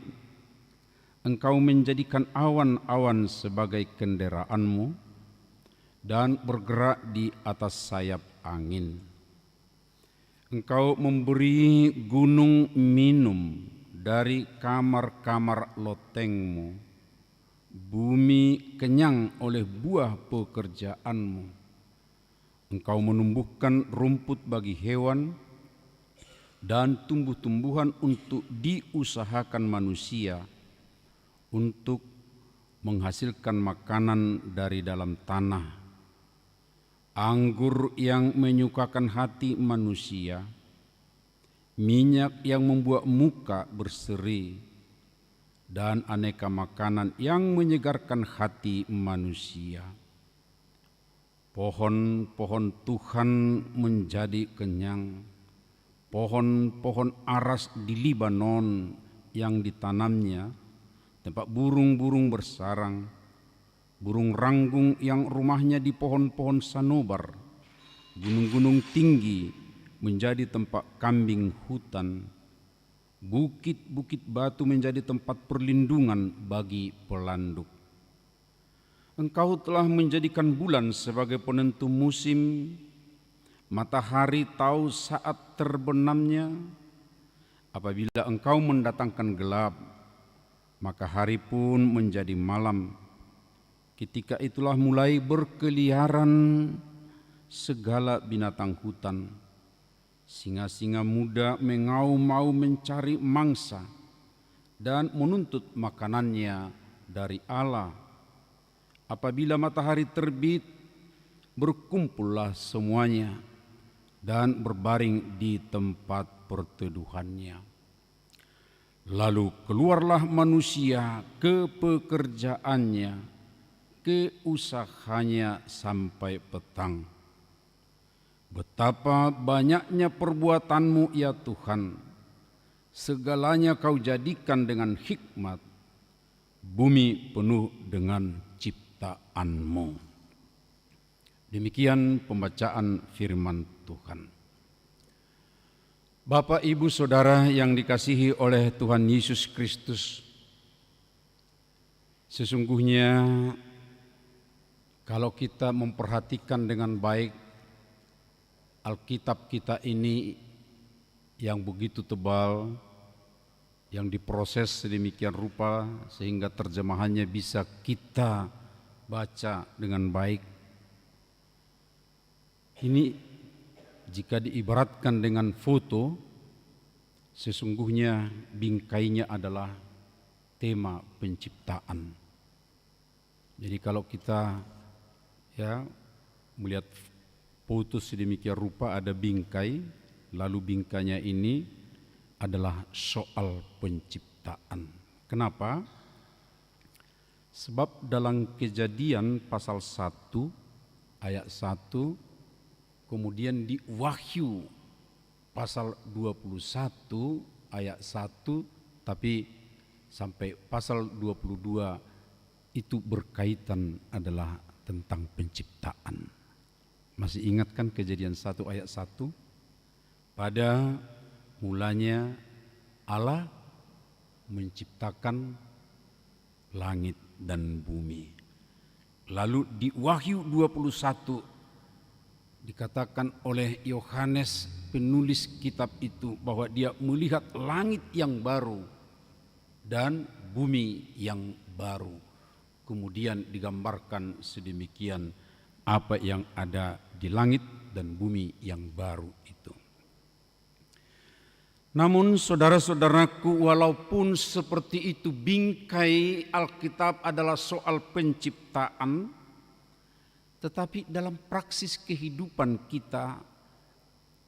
Engkau menjadikan awan-awan sebagai kendaraanmu dan bergerak di atas sayap angin. Engkau memberi gunung minum dari kamar-kamar lotengmu. Bumi kenyang oleh buah pekerjaanmu. Engkau menumbuhkan rumput bagi hewan dan tumbuh-tumbuhan untuk diusahakan manusia, untuk menghasilkan makanan dari dalam tanah. Anggur yang menyukakan hati manusia, minyak yang membuat muka berseri, dan aneka makanan yang menyegarkan hati manusia. Pohon-pohon Tuhan menjadi kenyang. Pohon-pohon aras di Libanon yang ditanamnya, tempat burung-burung bersarang, burung ranggung yang rumahnya di pohon-pohon sanobar, gunung-gunung tinggi menjadi tempat kambing hutan, bukit-bukit batu menjadi tempat perlindungan bagi pelanduk. Engkau telah menjadikan bulan sebagai penentu musim, matahari tahu saat terbenamnya. Apabila Engkau mendatangkan gelap, maka hari pun menjadi malam. Ketika itulah mulai berkeliaran segala binatang hutan. Singa-singa muda mengaum-ngaum mencari mangsa dan menuntut makanannya dari Allah. Apabila matahari terbit, berkumpullah semuanya dan berbaring di tempat perteduhannya. Lalu keluarlah manusia ke pekerjaannya, ke usahanya sampai petang. Betapa banyaknya perbuatanmu ya Tuhan, segalanya Kau jadikan dengan hikmat, bumi penuh dengan ciptaanmu. Demikian pembacaan firman Tuhan. Bapak, Ibu, Saudara yang dikasihi oleh Tuhan Yesus Kristus, sesungguhnya kalau kita memperhatikan dengan baik Alkitab kita ini yang begitu tebal, yang diproses sedemikian rupa sehingga terjemahannya bisa kita baca dengan baik. Ini jika diibaratkan dengan foto, sesungguhnya bingkainya adalah tema penciptaan. Jadi kalau kita melihat foto sedemikian rupa ada bingkai, lalu bingkainya ini adalah soal penciptaan. Kenapa? Sebab dalam Kejadian pasal 1 ayat 1, kemudian di Wahyu pasal 21 ayat 1, tapi sampai pasal 22 itu berkaitan adalah tentang penciptaan. Masih ingat kan Kejadian 1 ayat 1? Pada mulanya Allah menciptakan langit dan bumi. Lalu di Wahyu 21 dikatakan oleh Yohanes penulis kitab itu bahwa dia melihat langit yang baru dan bumi yang baru. Kemudian digambarkan sedemikian apa yang ada di langit dan bumi yang baru itu. Namun saudara-saudaraku, walaupun seperti itu bingkai Alkitab adalah soal penciptaan, tetapi dalam praksis kehidupan kita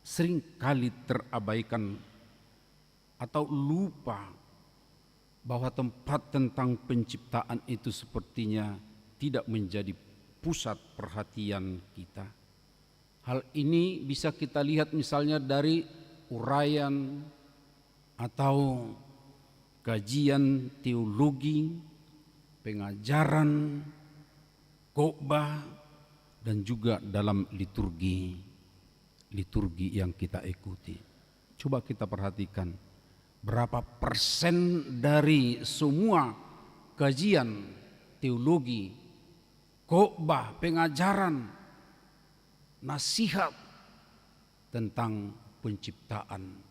seringkali terabaikan atau lupa bahwa tempat tentang penciptaan itu sepertinya tidak menjadi pusat perhatian kita. Hal ini bisa kita lihat misalnya dari uraian atau kajian teologi, pengajaran, khotbah, dan juga dalam liturgi yang kita ikuti. Coba kita perhatikan berapa persen dari semua kajian teologi, khotbah, pengajaran, nasihat tentang penciptaan.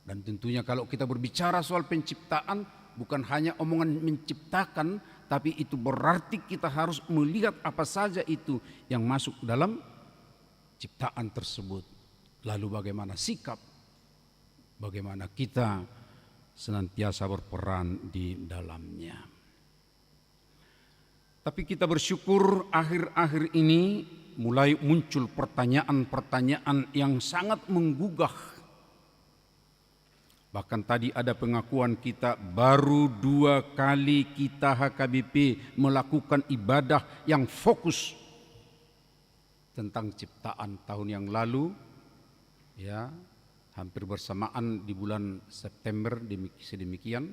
Dan tentunya kalau kita berbicara soal penciptaan, bukan hanya omongan menciptakan, tapi itu berarti kita harus melihat apa saja itu yang masuk dalam ciptaan tersebut. Lalu bagaimana sikap, bagaimana kita senantiasa berperan di dalamnya. Tapi kita bersyukur akhir-akhir ini mulai muncul pertanyaan-pertanyaan yang sangat menggugah. Bahkan tadi ada pengakuan kita, baru 2 kali kita HKBP melakukan ibadah yang fokus tentang ciptaan tahun yang lalu, ya, hampir bersamaan di bulan September sedemikian,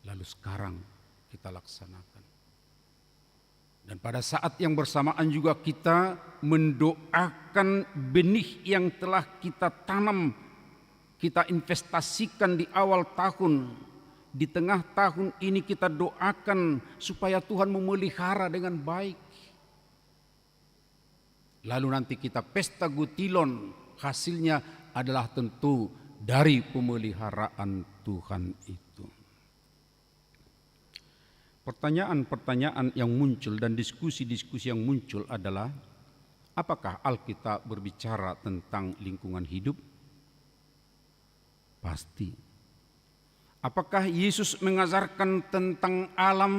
lalu sekarang kita laksanakan. Dan pada saat yang bersamaan juga kita mendoakan benih yang telah kita tanam, kita investasikan di awal tahun, di tengah tahun ini kita doakan supaya Tuhan memelihara dengan baik. Lalu nanti kita pesta gutilon, hasilnya adalah tentu dari pemeliharaan Tuhan itu. Pertanyaan-pertanyaan yang muncul dan diskusi-diskusi yang muncul adalah, apakah Alkitab berbicara tentang lingkungan hidup? Pasti. Apakah Yesus mengajarkan tentang alam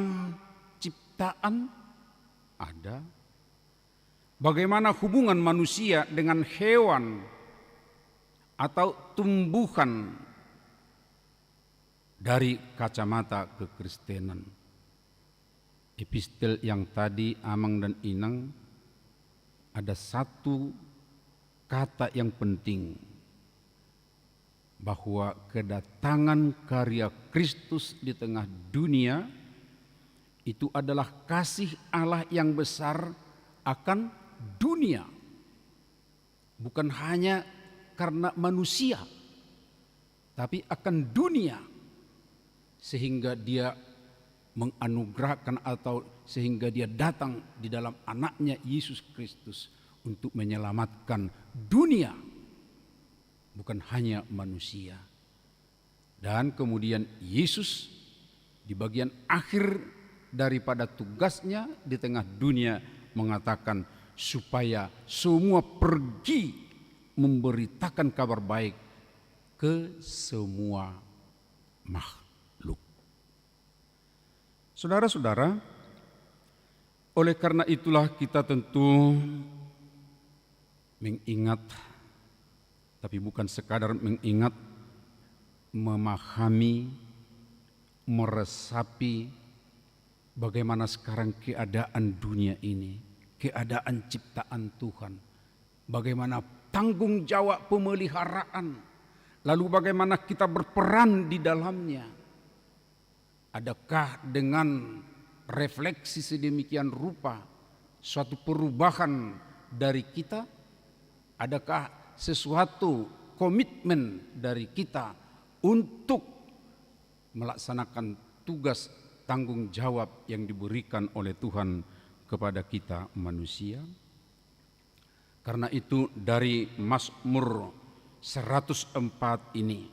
ciptaan? Ada. Bagaimana hubungan manusia dengan hewan atau tumbuhan dari kacamata kekristenan? Epistel yang tadi Amang dan Inang, ada satu kata yang penting, bahwa kedatangan karya Kristus di tengah dunia itu adalah kasih Allah yang besar akan dunia, bukan hanya karena manusia, tapi akan dunia, sehingga dia menganugerahkan atau sehingga dia datang di dalam anaknya Yesus Kristus untuk menyelamatkan dunia, bukan hanya manusia. Dan kemudian Yesus di bagian akhir daripada tugasnya di tengah dunia mengatakan supaya semua pergi memberitakan kabar baik ke semua makhluk. Saudara-saudara, oleh karena itulah kita tentu mengingat, tapi bukan sekadar mengingat, memahami, meresapi bagaimana sekarang keadaan dunia ini, keadaan ciptaan Tuhan, bagaimana tanggung jawab pemeliharaan, lalu bagaimana kita berperan di dalamnya. Adakah dengan refleksi sedemikian rupa suatu perubahan dari kita? Adakah sesuatu komitmen dari kita untuk melaksanakan tugas tanggung jawab yang diberikan oleh Tuhan kepada kita manusia? Karena itu dari Mazmur 104 ini,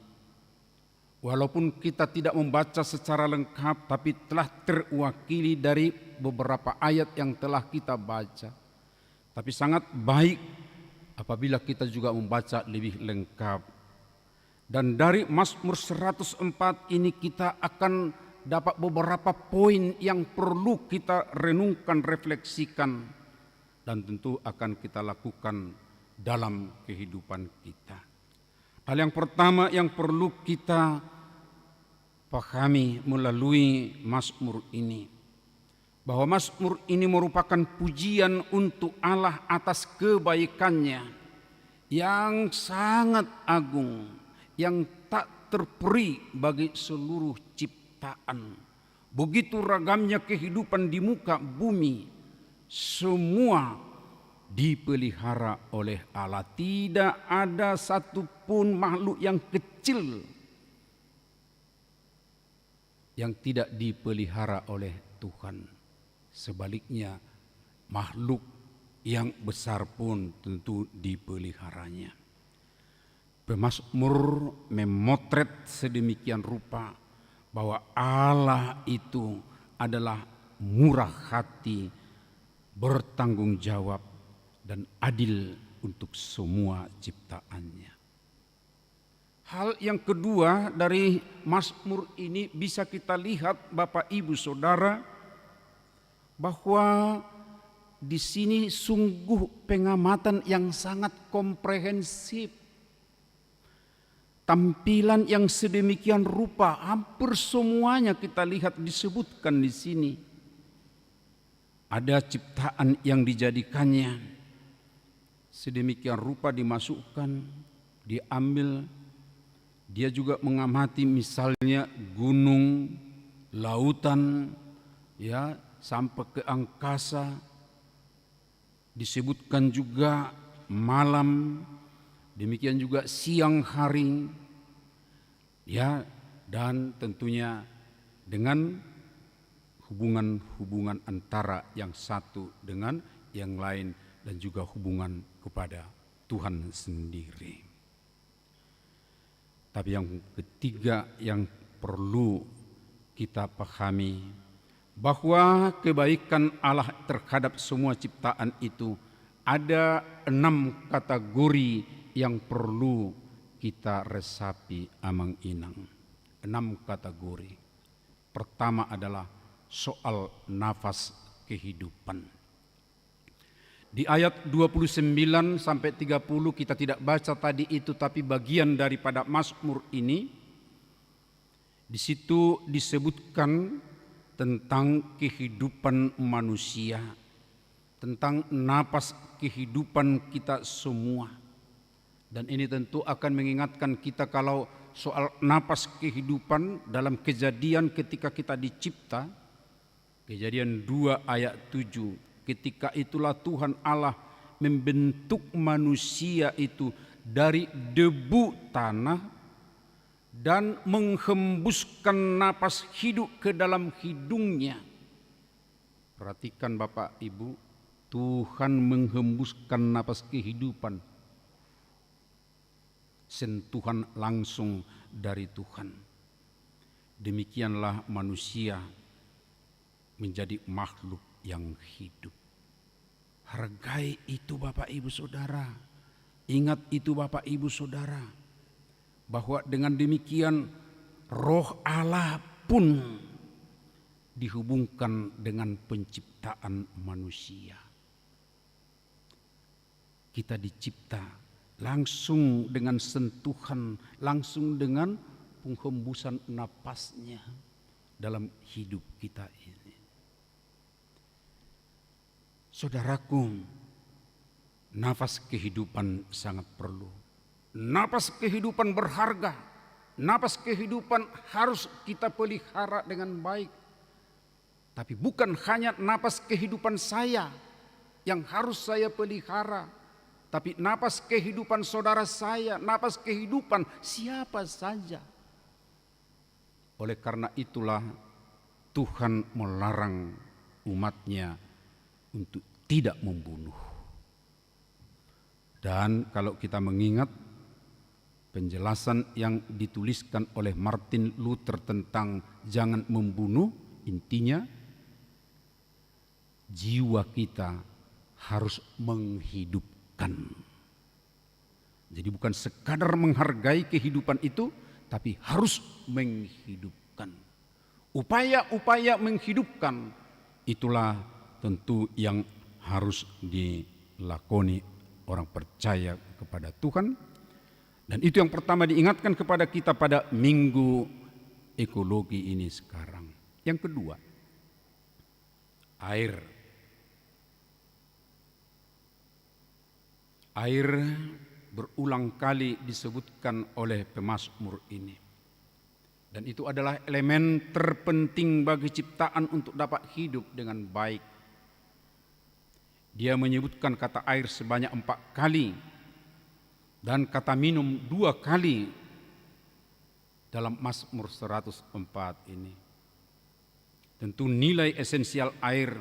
walaupun kita tidak membaca secara lengkap, tapi telah terwakili dari beberapa ayat yang telah kita baca. Tapi sangat baik apabila kita juga membaca lebih lengkap. Dan dari Mazmur 104 ini kita akan dapat beberapa poin yang perlu kita renungkan, refleksikan, dan tentu akan kita lakukan dalam kehidupan kita. Hal yang pertama yang perlu kita pahami melalui Mazmur ini, bahwa Mazmur ini merupakan pujian untuk Allah atas kebaikannya yang sangat agung, yang tak terperi bagi seluruh ciptaan. Begitu ragamnya kehidupan di muka bumi, semua dipelihara oleh Allah. Tidak ada satupun makhluk yang kecil yang tidak dipelihara oleh Tuhan. Sebaliknya, makhluk yang besar pun tentu dipeliharanya. Pemazmur memotret sedemikian rupa bahwa Allah itu adalah murah hati, bertanggung jawab, dan adil untuk semua ciptaannya. Hal yang kedua dari Mazmur ini bisa kita lihat, Bapak Ibu Saudara, bahwa di sini sungguh pengamatan yang sangat komprehensif. Tampilan yang sedemikian rupa, hampir semuanya kita lihat disebutkan di sini. Ada ciptaan yang dijadikannya sedemikian rupa dimasukkan, diambil. Dia juga mengamati misalnya gunung, lautan, ya, sampai ke angkasa. Disebutkan juga malam, demikian juga siang hari, ya, dan tentunya dengan hubungan-hubungan antara yang satu dengan yang lain dan juga hubungan kepada Tuhan sendiri. Tapi yang ketiga yang perlu kita pahami, bahwa kebaikan Allah terhadap semua ciptaan itu ada 6 kategori yang perlu kita resapi amang-inang. 6 kategori. Pertama adalah soal nafas kehidupan. Di ayat 29 sampai 30 kita tidak baca tadi itu, tapi bagian daripada Mazmur ini, di situ disebutkan tentang kehidupan manusia, tentang napas kehidupan kita semua. Dan ini tentu akan mengingatkan kita kalau soal napas kehidupan dalam Kejadian ketika kita dicipta, Kejadian 2 ayat 7, ketika itulah Tuhan Allah membentuk manusia itu dari debu tanah dan menghembuskan napas hidup ke dalam hidungnya. Perhatikan Bapak Ibu, Tuhan menghembuskan napas kehidupan. Sentuhan langsung dari Tuhan. demikianlah manusia menjadi makhluk yang hidup. Hargai itu Bapak Ibu Saudara. Ingat itu Bapak Ibu Saudara, bahwa dengan demikian Roh Allah pun dihubungkan dengan penciptaan manusia. Kita dicipta langsung dengan sentuhan, langsung dengan penghembusan napasnya dalam hidup kita ini. Saudaraku, nafas kehidupan sangat perlu. Nafas kehidupan berharga. Nafas kehidupan harus kita pelihara dengan baik. Tapi bukan hanya nafas kehidupan saya yang harus saya pelihara, tapi nafas kehidupan saudara saya, nafas kehidupan siapa saja. Oleh karena itulah Tuhan melarang umatnya untuk tidak membunuh. Dan kalau kita mengingat penjelasan yang dituliskan oleh Martin Luther tentang jangan membunuh, intinya jiwa kita harus menghidupkan. Jadi bukan sekadar menghargai kehidupan itu, tapi harus menghidupkan. Upaya-upaya menghidupkan itulah tentu yang harus dilakoni orang percaya kepada Tuhan. Dan itu yang pertama diingatkan kepada kita pada Minggu Ekologi ini sekarang. Yang kedua, air. Air berulang kali disebutkan oleh pemazmur ini. Dan itu adalah elemen terpenting bagi ciptaan untuk dapat hidup dengan baik. Dia menyebutkan kata air sebanyak 4 kali dan kata minum 2 kali dalam Mazmur 104 ini. Tentu nilai esensial air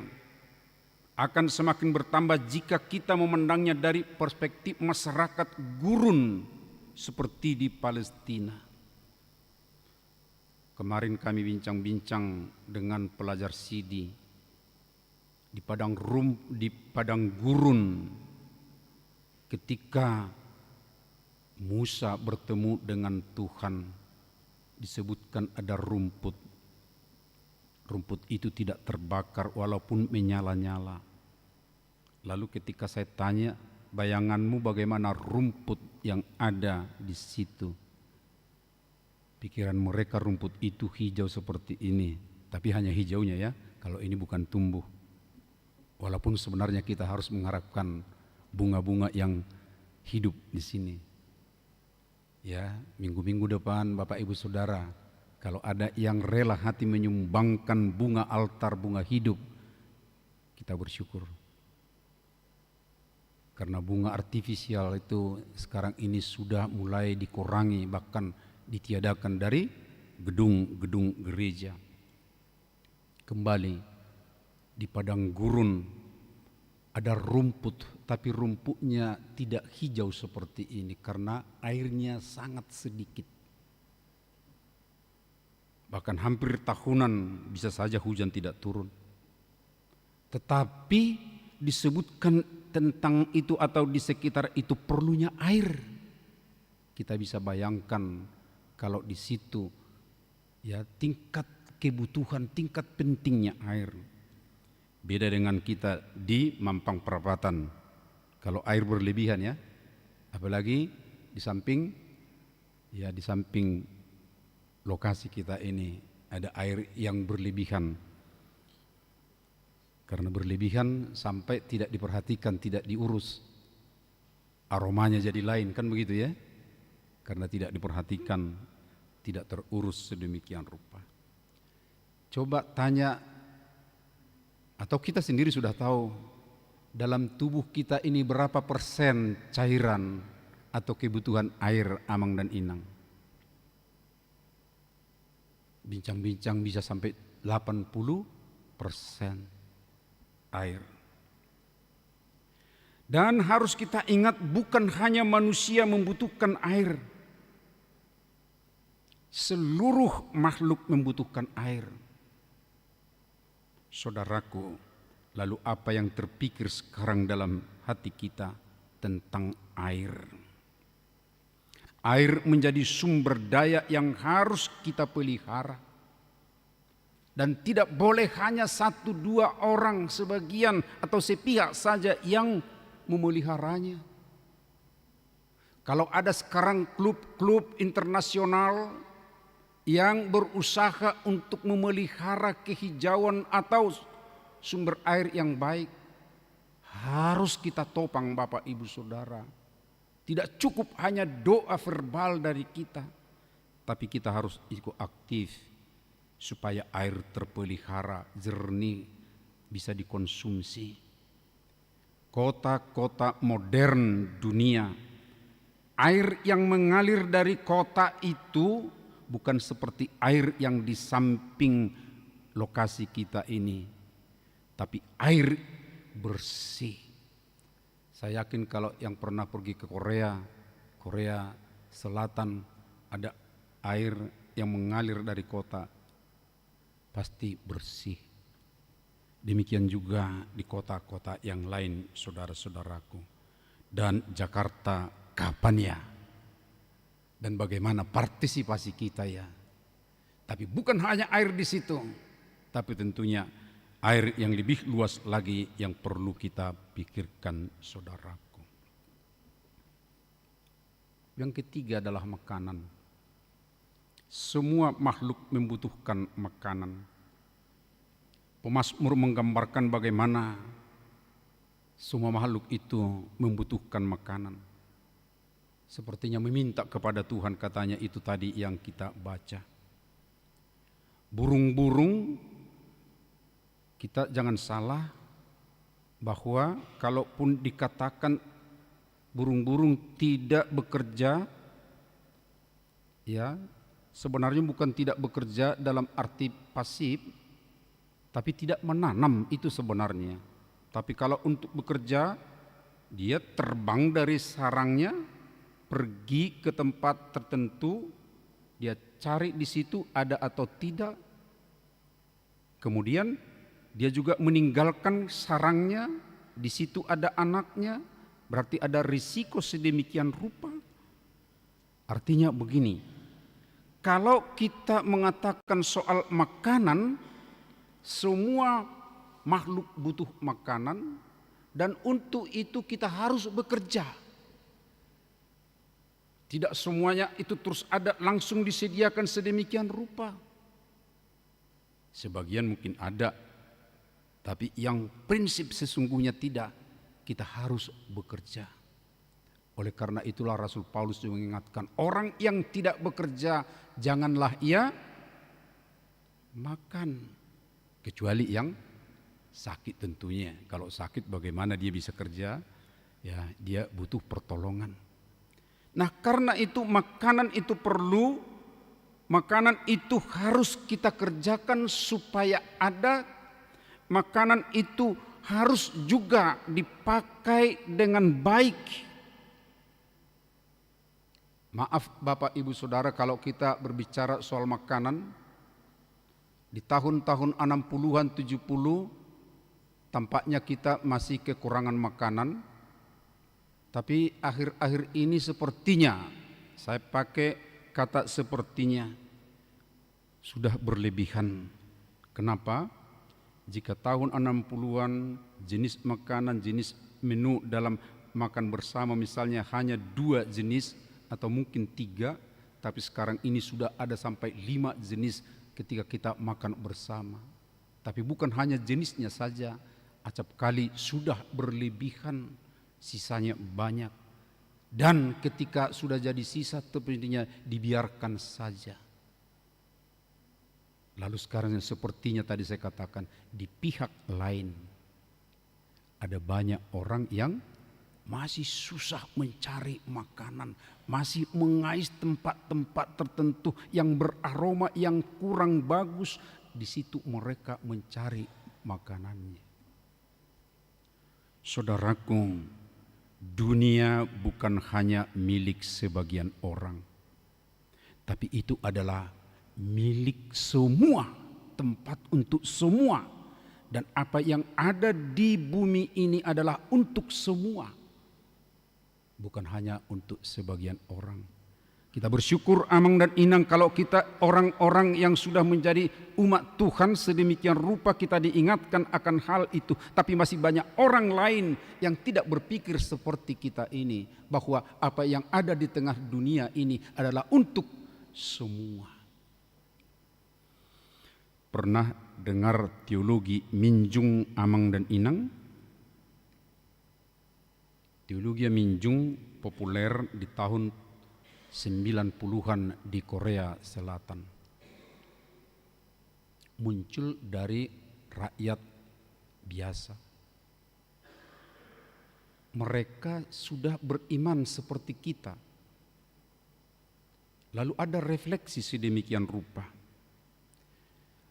akan semakin bertambah jika kita memandangnya dari perspektif masyarakat gurun seperti di Palestina. Kemarin kami bincang-bincang dengan pelajar Sidi di padang gurun ketika Musa bertemu dengan Tuhan, disebutkan ada rumput. Rumput itu tidak terbakar walaupun menyala-nyala. Lalu ketika saya tanya, bayanganmu bagaimana rumput yang ada di situ? Pikiran mereka rumput itu hijau seperti ini, tapi hanya hijaunya ya, kalau ini bukan tumbuh. Walaupun sebenarnya kita harus mengharapkan bunga-bunga yang hidup di sini. Ya, minggu-minggu depan Bapak Ibu Saudara, kalau ada yang rela hati menyumbangkan bunga altar, bunga hidup, kita bersyukur. Karena bunga artifisial itu sekarang ini sudah mulai dikurangi, bahkan ditiadakan dari gedung-gedung gereja. Kembali di padang gurun ada rumput, tapi rumputnya tidak hijau seperti ini karena airnya sangat sedikit. Bahkan hampir tahunan bisa saja hujan tidak turun. Tetapi disebutkan tentang itu atau di sekitar itu perlunya air. Kita bisa bayangkan kalau di situ ya tingkat kebutuhan, tingkat pentingnya air. Beda dengan kita di Mampang Perapatan. Kalau air berlebihan ya, apalagi di samping lokasi kita ini ada air yang berlebihan. Karena berlebihan sampai tidak diperhatikan, tidak diurus. Aromanya jadi lain, kan begitu ya? Karena tidak diperhatikan, tidak terurus sedemikian rupa. Coba tanya, atau kita sendiri sudah tahu, dalam tubuh kita ini berapa persen cairan atau kebutuhan air amang dan inang. Bincang-bincang bisa sampai 80% air. Dan harus kita ingat bukan hanya manusia membutuhkan air. Seluruh makhluk membutuhkan air. Saudaraku, lalu apa yang terpikir sekarang dalam hati kita tentang air? Air menjadi sumber daya yang harus kita pelihara. Dan tidak boleh hanya satu dua orang, sebagian atau sepihak saja yang memeliharanya. Kalau ada sekarang klub-klub internasional yang berusaha untuk memelihara kehijauan atau sumber air yang baik, harus kita topang Bapak Ibu Saudara. Tidak cukup hanya doa verbal dari kita, tapi kita harus ikut aktif supaya air terpelihara, jernih, bisa dikonsumsi. Kota-kota modern dunia, air yang mengalir dari kota itu bukan seperti air yang di samping lokasi kita ini, tapi air bersih. Saya yakin kalau yang pernah pergi ke Korea Selatan, ada air yang mengalir dari kota, pasti bersih. Demikian juga di kota-kota yang lain, saudara-saudaraku. Dan Jakarta kapan ya? Dan bagaimana partisipasi kita ya? Tapi bukan hanya air di situ, tapi tentunya air yang lebih luas lagi yang perlu kita pikirkan, saudaraku. Yang ketiga adalah makanan. Semua makhluk membutuhkan makanan. Pemazmur menggambarkan bagaimana semua makhluk itu membutuhkan makanan. Sepertinya meminta kepada Tuhan, katanya itu tadi yang kita baca. Burung-burung, kita jangan salah bahwa kalaupun dikatakan burung-burung tidak bekerja, ya, sebenarnya bukan tidak bekerja dalam arti pasif, tapi tidak menanam itu sebenarnya. Tapi kalau untuk bekerja, dia terbang dari sarangnya, pergi ke tempat tertentu, dia cari di situ ada atau tidak. Kemudian dia juga meninggalkan sarangnya, di situ ada anaknya, berarti ada risiko sedemikian rupa. Artinya begini, kalau kita mengatakan soal makanan, semua makhluk butuh makanan, dan untuk itu kita harus bekerja. Tidak semuanya itu terus ada langsung disediakan sedemikian rupa. Sebagian mungkin ada, tapi yang prinsip sesungguhnya tidak, kita harus bekerja. Oleh karena itulah Rasul Paulus juga mengingatkan, orang yang tidak bekerja janganlah ia makan, kecuali yang sakit tentunya. Kalau sakit bagaimana dia bisa kerja? Ya, dia butuh pertolongan. Nah, karena itu makanan itu perlu, makanan itu harus kita kerjakan supaya ada, makanan itu harus juga dipakai dengan baik. Maaf Bapak Ibu Saudara, kalau kita berbicara soal makanan, di tahun-tahun 60-an 70 tampaknya kita masih kekurangan makanan. Tapi akhir-akhir ini sepertinya, saya pakai kata sepertinya, sudah berlebihan. Kenapa? Jika tahun 60-an jenis makanan, jenis menu dalam makan bersama misalnya hanya 2 jenis atau mungkin 3, tapi sekarang ini sudah ada sampai 5 jenis ketika kita makan bersama. Tapi bukan hanya jenisnya saja, acap kali sudah berlebihan, sisanya banyak. Dan ketika sudah jadi sisa, tentunya dibiarkan saja. Lalu sekarang sepertinya tadi saya katakan, di pihak lain ada banyak orang yang masih susah mencari makanan, masih mengais tempat-tempat tertentu yang beraroma yang kurang bagus. Di situ mereka mencari makanannya. Saudaraku, dunia bukan hanya milik sebagian orang, tapi itu adalah milik semua, tempat untuk semua. Dan apa yang ada di bumi ini adalah untuk semua, bukan hanya untuk sebagian orang. Kita bersyukur Amang dan Inang kalau kita orang-orang yang sudah menjadi umat Tuhan sedemikian rupa kita diingatkan akan hal itu. Tapi masih banyak orang lain yang tidak berpikir seperti kita ini, bahwa apa yang ada di tengah dunia ini adalah untuk semua. Pernah dengar teologi Minjung Amang dan Inang? Teologi Minjung populer di tahun 90-an di Korea Selatan. Muncul dari rakyat biasa. Mereka sudah beriman seperti kita. Lalu ada refleksi sedemikian rupa.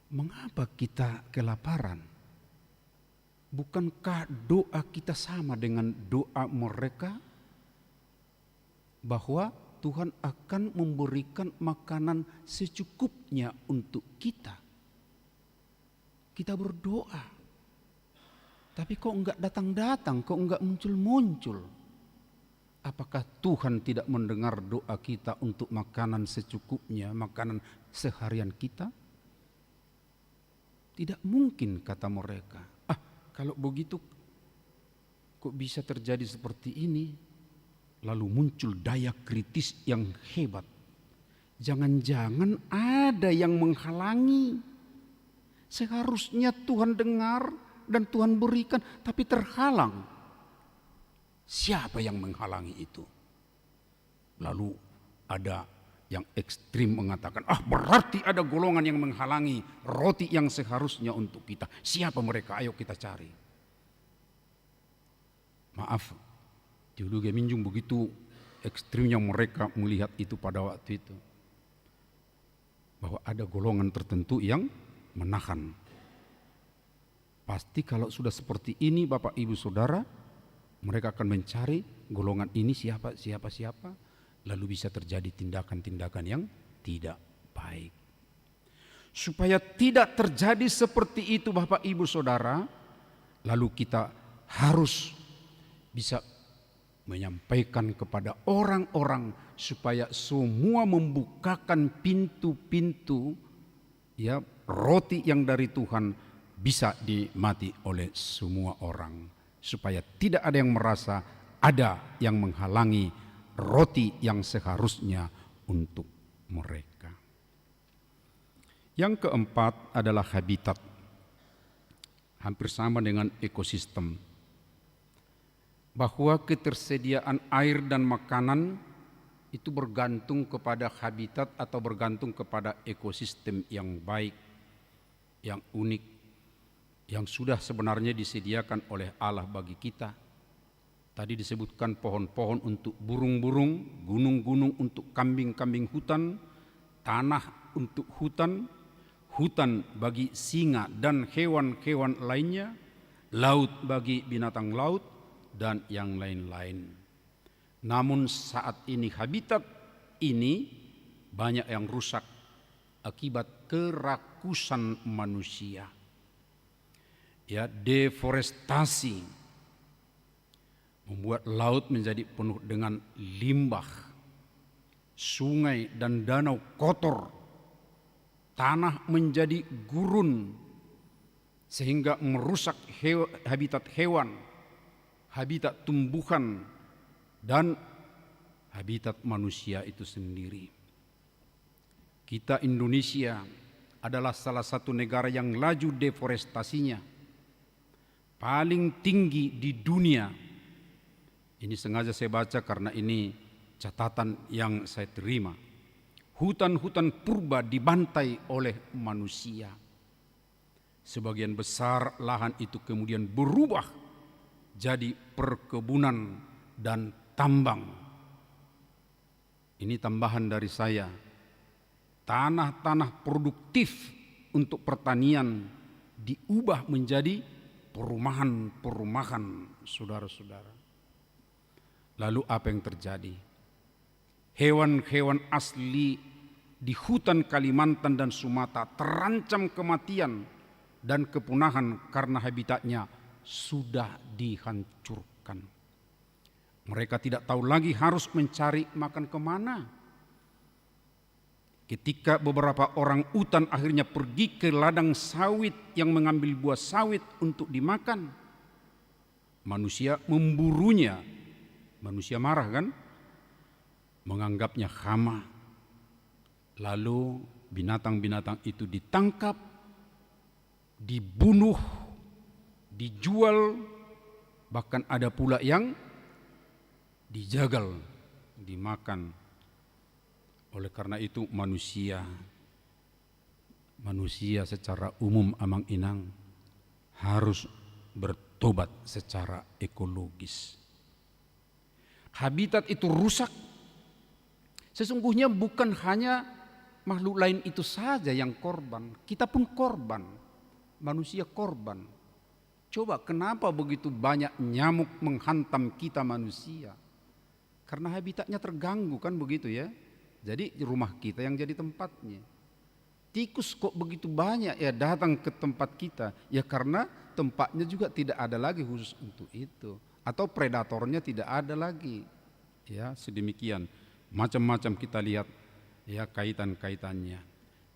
Mengapa kita kelaparan? Bukankah doa kita sama dengan doa mereka? Bahwa Tuhan akan memberikan makanan secukupnya untuk kita. Kita berdoa, tapi kok enggak datang-datang, kok enggak muncul-muncul? Apakah Tuhan tidak mendengar doa kita untuk makanan secukupnya, makanan seharian kita? Tidak mungkin, kata mereka. Kalau begitu kok bisa terjadi seperti ini? Lalu muncul daya kritis yang hebat. Jangan-jangan ada yang menghalangi. Seharusnya Tuhan dengar dan Tuhan berikan, tapi terhalang. Siapa yang menghalangi itu? Lalu ada yang ekstrim mengatakan, berarti ada golongan yang menghalangi roti yang seharusnya untuk kita. Siapa mereka? Ayo kita cari. Maaf, teologi Minjung begitu ekstrimnya mereka melihat itu pada waktu itu. Bahwa ada golongan tertentu yang menahan. Pasti kalau sudah seperti ini Bapak Ibu Saudara, mereka akan mencari golongan ini siapa. Lalu bisa terjadi tindakan-tindakan yang tidak baik. Supaya tidak terjadi seperti itu Bapak Ibu Saudara, lalu kita harus bisa menyampaikan kepada orang-orang supaya semua membukakan pintu-pintu ya roti yang dari Tuhan bisa dinikmati oleh semua orang, supaya tidak ada yang merasa ada yang menghalangi roti yang seharusnya untuk mereka. Yang keempat adalah habitat, hampir sama dengan ekosistem. Bahwa ketersediaan air dan makanan itu bergantung kepada habitat atau bergantung kepada ekosistem yang baik, yang unik, yang sudah sebenarnya disediakan oleh Allah bagi kita. Tadi disebutkan pohon-pohon untuk burung-burung, gunung-gunung untuk kambing-kambing hutan, tanah untuk hutan, hutan bagi singa dan hewan-hewan lainnya, laut bagi binatang laut, dan yang lain-lain. Namun saat ini habitat ini banyak yang rusak akibat kerakusan manusia. Ya, deforestasi membuat laut menjadi penuh dengan limbah, sungai dan danau kotor, tanah menjadi gurun sehingga merusak habitat hewan, habitat tumbuhan, dan habitat manusia itu sendiri. Kita Indonesia adalah salah satu negara yang laju deforestasinya paling tinggi di dunia. Ini sengaja saya baca karena ini catatan yang saya terima. Hutan-hutan purba dibantai oleh manusia. Sebagian besar lahan itu kemudian berubah jadi perkebunan dan tambang. Ini tambahan dari saya. Tanah-tanah produktif untuk pertanian diubah menjadi perumahan-perumahan, saudara-saudara. Lalu apa yang terjadi? Hewan-hewan asli di hutan Kalimantan dan Sumatera terancam kematian dan kepunahan karena habitatnya sudah dihancurkan. Mereka tidak tahu lagi harus mencari makan kemana. Ketika beberapa orang utan akhirnya pergi ke ladang sawit yang mengambil buah sawit untuk dimakan, manusia memburunya. Manusia marah kan? Menganggapnya hama. Lalu binatang-binatang itu ditangkap, dibunuh, dijual, bahkan ada pula yang dijagal, dimakan. Oleh karena itu manusia secara umum Amang Inang harus bertobat secara ekologis. Habitat itu rusak. Sesungguhnya bukan hanya makhluk lain itu saja yang korban, kita pun korban, manusia korban. Coba kenapa begitu banyak nyamuk menghantam kita manusia? Karena habitatnya terganggu kan begitu ya. Jadi rumah kita yang jadi tempatnya. Tikus kok begitu banyak ya datang ke tempat kita? Ya karena tempatnya juga tidak ada lagi khusus untuk itu. Atau predatornya tidak ada lagi. Ya sedemikian. Macam-macam kita lihat ya kaitan-kaitannya.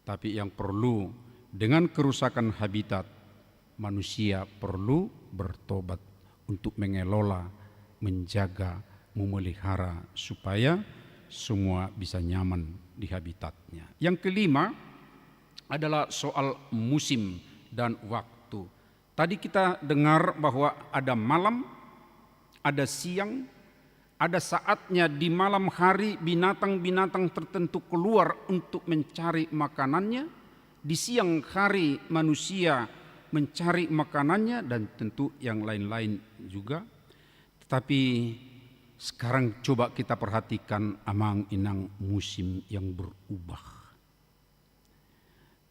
Tapi yang perlu dengan kerusakan habitat, manusia perlu bertobat untuk mengelola, menjaga, memelihara supaya semua bisa nyaman di habitatnya. Yang kelima adalah soal musim dan waktu. Tadi kita dengar bahwa ada malam, ada siang, ada saatnya di malam hari binatang-binatang tertentu keluar untuk mencari makanannya. Di siang hari manusia mencari makanannya dan tentu yang lain-lain juga. Tetapi sekarang coba kita perhatikan Amang Inang musim yang berubah.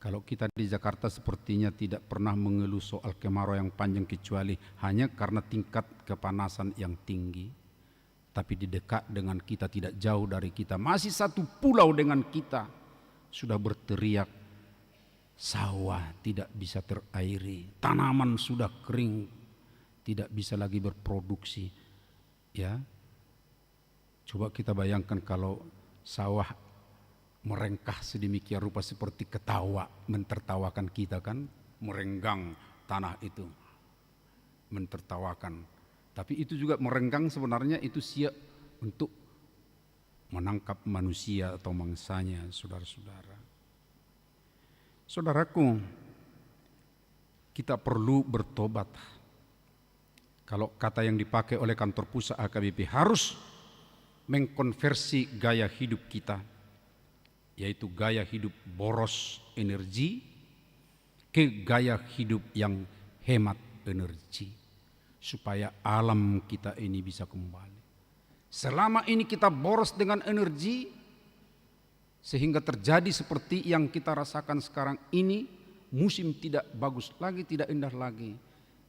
Kalau kita di Jakarta sepertinya tidak pernah mengeluh soal kemarau yang panjang kecuali hanya karena tingkat kepanasan yang tinggi. Tapi di dekat dengan kita, tidak jauh dari kita, masih satu pulau dengan kita, sudah berteriak, sawah tidak bisa terairi, tanaman sudah kering, tidak bisa lagi berproduksi. Ya, coba kita bayangkan kalau sawah merengkah sedemikian rupa seperti ketawa, mentertawakan kita kan, merenggang tanah itu, mentertawakan. Tapi itu juga merenggang sebenarnya itu siap untuk menangkap manusia atau mangsanya, saudara-saudara. Saudaraku, kita perlu bertobat. Kalau kata yang dipakai oleh kantor pusat AKBP harus mengkonversi gaya hidup kita, yaitu gaya hidup boros energi ke gaya hidup yang hemat energi. Supaya alam kita ini bisa kembali. Selama ini kita boros dengan energi sehingga terjadi seperti yang kita rasakan sekarang ini, musim tidak bagus lagi, tidak indah lagi.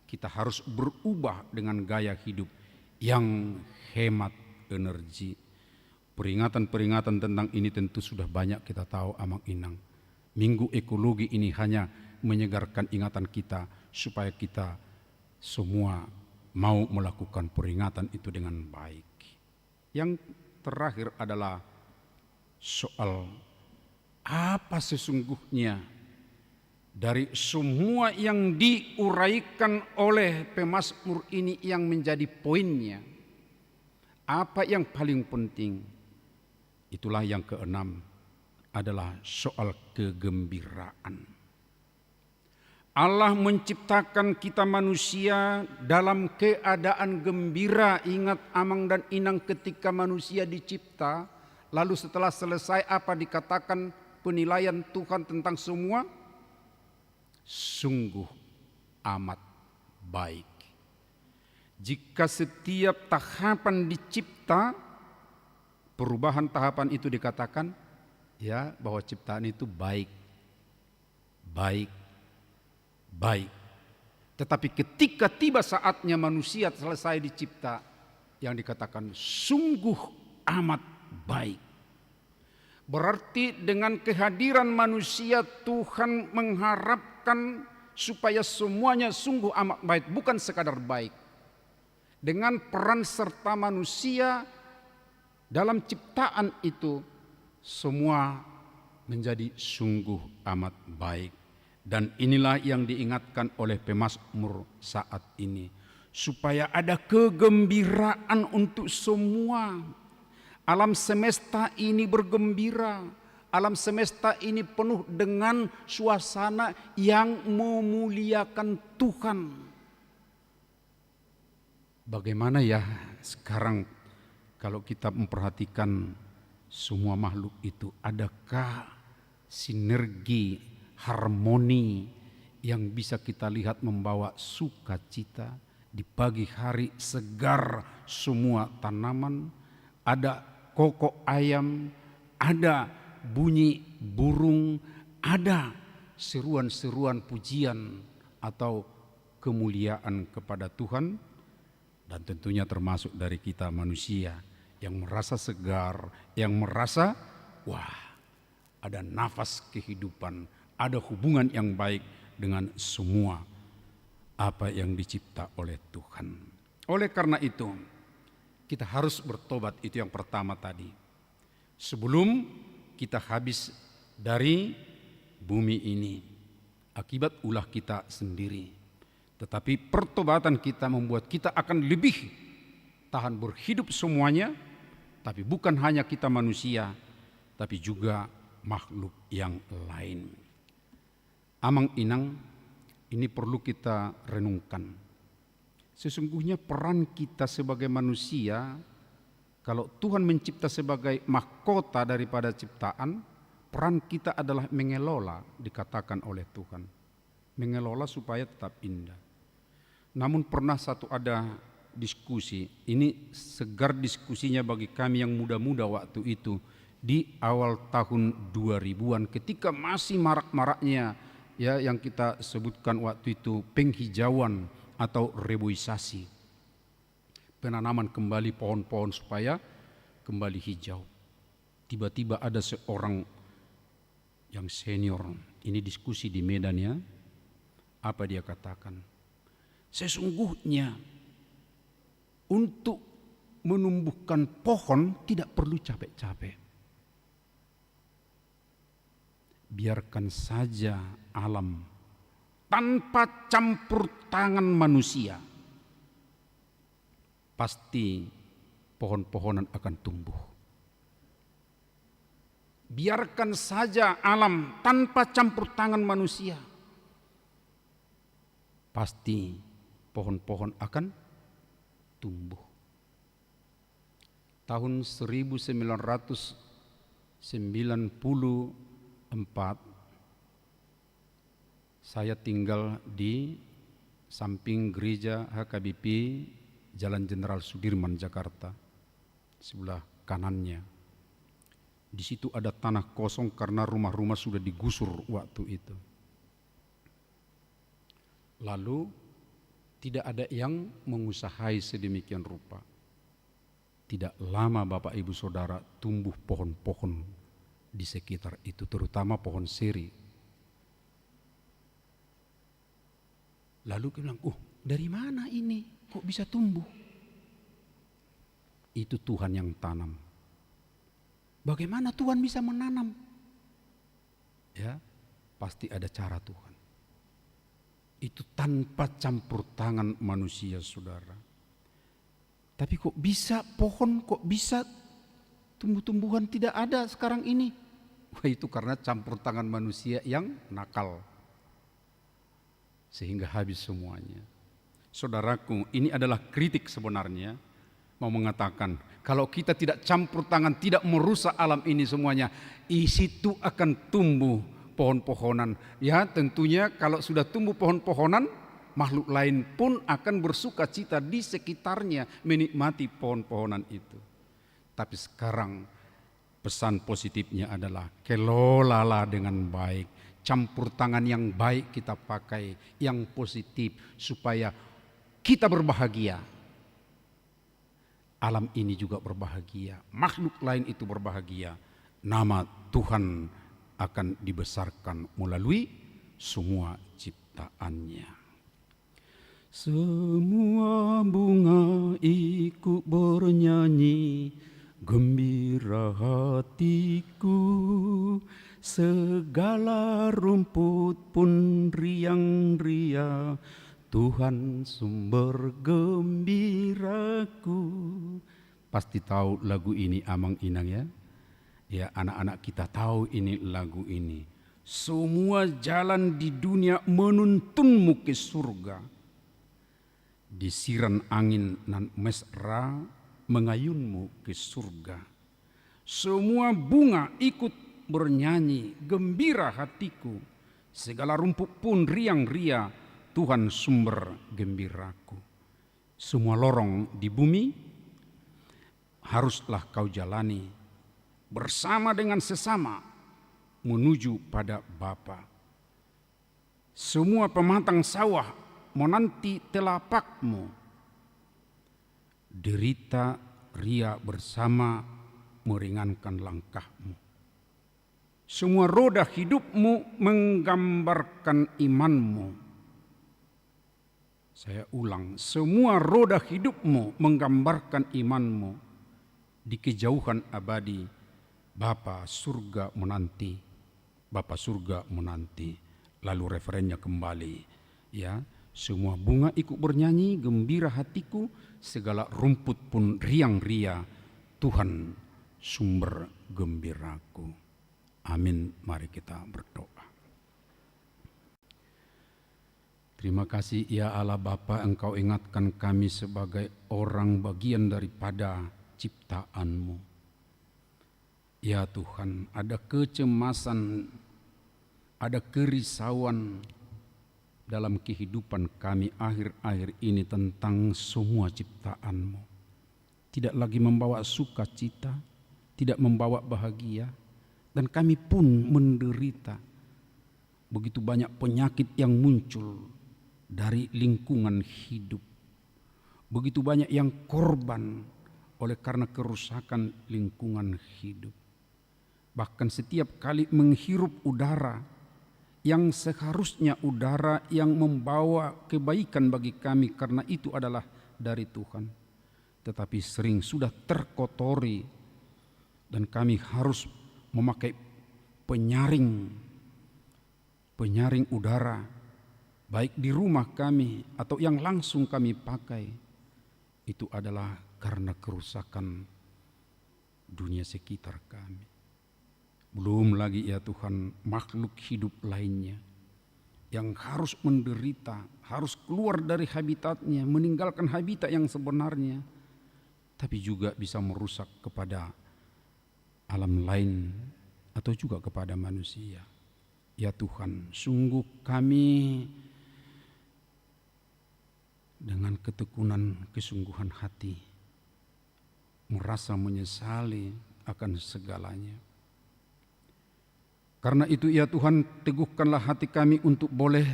Kita harus berubah dengan gaya hidup yang hemat energi. Peringatan-peringatan tentang ini tentu sudah banyak kita tahu Amang Inang. Minggu ekologi ini hanya menyegarkan ingatan kita supaya kita semua mau melakukan peringatan itu dengan baik. Yang terakhir adalah soal apa sesungguhnya dari semua yang diuraikan oleh pemazmur ini yang menjadi poinnya. Apa yang paling penting? Itulah yang keenam, adalah soal kegembiraan. Allah menciptakan kita manusia dalam keadaan gembira. Ingat Amang dan Inang ketika manusia dicipta, lalu setelah selesai apa dikatakan penilaian Tuhan tentang semua? Sungguh amat baik. Jika setiap tahapan dicipta, perubahan tahapan itu dikatakan ya bahwa ciptaan itu baik. Baik. Tetapi ketika tiba saatnya manusia selesai dicipta, yang dikatakan sungguh amat baik. Berarti dengan kehadiran manusia Tuhan mengharapkan supaya semuanya sungguh amat baik, bukan sekadar baik. Dengan peran serta manusia dalam ciptaan itu, semua menjadi sungguh amat baik. Dan inilah yang diingatkan oleh pemazmur saat ini, supaya ada kegembiraan untuk semua. Alam semesta ini bergembira, alam semesta ini penuh dengan suasana yang memuliakan Tuhan. Bagaimana ya sekarang kalau kita memperhatikan semua makhluk itu, adakah sinergi, harmoni yang bisa kita lihat membawa sukacita? Di pagi hari segar semua tanaman, ada kokok ayam, ada bunyi burung, ada seruan-seruan pujian atau kemuliaan kepada Tuhan. Dan tentunya termasuk dari kita manusia yang merasa segar, yang merasa wah, ada nafas kehidupan, ada hubungan yang baik dengan semua apa yang dicipta oleh Tuhan. Oleh karena itu, kita harus bertobat, itu yang pertama tadi. Sebelum kita habis dari bumi ini, akibat ulah kita sendiri. Tetapi pertobatan kita membuat kita akan lebih tahan berhidup semuanya, tapi bukan hanya kita manusia, tapi juga makhluk yang lain. Amang Inang, ini perlu kita renungkan. Sesungguhnya peran kita sebagai manusia, kalau Tuhan mencipta sebagai mahkota daripada ciptaan, peran kita adalah mengelola, dikatakan oleh Tuhan. Mengelola supaya tetap indah. Namun pernah ada diskusi, ini segar diskusinya bagi kami yang muda-muda waktu itu, di awal tahun 2000-an ketika masih marak-maraknya ya yang kita sebutkan waktu itu penghijauan atau reboisasi, penanaman kembali pohon-pohon supaya kembali hijau. Tiba-tiba ada seorang yang senior, ini diskusi di Medan ya, apa dia katakan? Sesungguhnya untuk menumbuhkan pohon tidak perlu capek-capek. Biarkan saja alam tanpa campur tangan manusia, pasti pohon-pohonan akan tumbuh. Biarkan saja alam tanpa campur tangan manusia, pasti pohon-pohon akan tumbuh. Tahun 1994 saya tinggal di samping gereja HKBP Jalan Jenderal Sudirman, Jakarta, sebelah kanannya. Di situ ada tanah kosong karena rumah-rumah sudah digusur waktu itu. Lalu tidak ada yang mengusahai sedemikian rupa. Tidak lama Bapak Ibu Saudara tumbuh pohon-pohon di sekitar itu, terutama pohon seri. Lalu kita bilang, dari mana ini? Kok bisa tumbuh? Itu Tuhan yang tanam. Bagaimana Tuhan bisa menanam? Ya, pasti ada cara Tuhan. Itu tanpa campur tangan manusia, saudara. Tapi kok bisa pohon, kok bisa tumbuh-tumbuhan tidak ada sekarang ini? Wah, itu karena campur tangan manusia yang nakal. Sehingga habis semuanya. Saudaraku, ini adalah kritik sebenarnya. Mau mengatakan, kalau kita tidak campur tangan, tidak merusak alam ini semuanya, di situ akan tumbuh pohon-pohonan. Ya, tentunya kalau sudah tumbuh pohon-pohonan, makhluk lain pun akan bersuka cita di sekitarnya menikmati pohon-pohonan itu. Tapi sekarang pesan positifnya adalah kelolalah dengan baik. Campur tangan yang baik kita pakai, yang positif, supaya kita berbahagia. Alam ini juga berbahagia, makhluk lain itu berbahagia. nama Tuhan akan dibesarkan melalui semua ciptaannya. Semua bunga ikut bernyanyi, gembira hatiku, segala rumput pun riang-ria, Tuhan sumber gembiraku. Pasti tahu lagu ini Amang Inang ya? Ya, anak-anak kita tahu ini lagu ini. Semua jalan di dunia menuntunmu ke surga. Desiran angin nan mesra mengayunmu ke surga. Semua bunga ikut bernyanyi, gembira hatiku. Segala rumput pun riang-ria, Tuhan sumber gembiraku. Semua lorong di bumi haruslah kau jalani bersama dengan sesama menuju pada Bapa. Semua pematang sawah menanti telapakmu. Derita ria bersama meringankan langkahmu. Semua roda hidupmu menggambarkan imanmu. Saya ulang, semua roda hidupmu menggambarkan imanmu. Di kejauhan abadi, Bapa surga menanti. Bapa surga menanti. Lalu referennya kembali, ya. Semua bunga ikut bernyanyi, gembira hatiku, segala rumput pun riang-ria, Tuhan sumber gembiraku. Amin, mari kita berdoa. Terima kasih ya Allah Bapa, Engkau ingatkan kami sebagai orang bagian daripada ciptaan-Mu. Ya Tuhan, ada kecemasan, ada kerisauan dalam kehidupan kami akhir-akhir ini tentang semua ciptaan-Mu. Tidak lagi membawa sukacita, tidak membawa bahagia, dan kami pun menderita. Begitu banyak penyakit yang muncul dari lingkungan hidup. Begitu banyak yang korban oleh karena kerusakan lingkungan hidup. Bahkan setiap kali menghirup udara yang seharusnya udara yang membawa kebaikan bagi kami karena itu adalah dari Tuhan. Tetapi sering sudah terkotori dan kami harus memakai penyaring udara baik di rumah kami atau yang langsung kami pakai. Itu adalah karena kerusakan dunia sekitar kami. Belum lagi ya Tuhan makhluk hidup lainnya yang harus menderita, harus keluar dari habitatnya, meninggalkan habitat yang sebenarnya, tapi juga bisa merusak kepada alam lain atau juga kepada manusia. Ya Tuhan, sungguh kami dengan ketekunan kesungguhan hati merasa menyesali akan segalanya. Karena itu ya Tuhan, teguhkanlah hati kami untuk boleh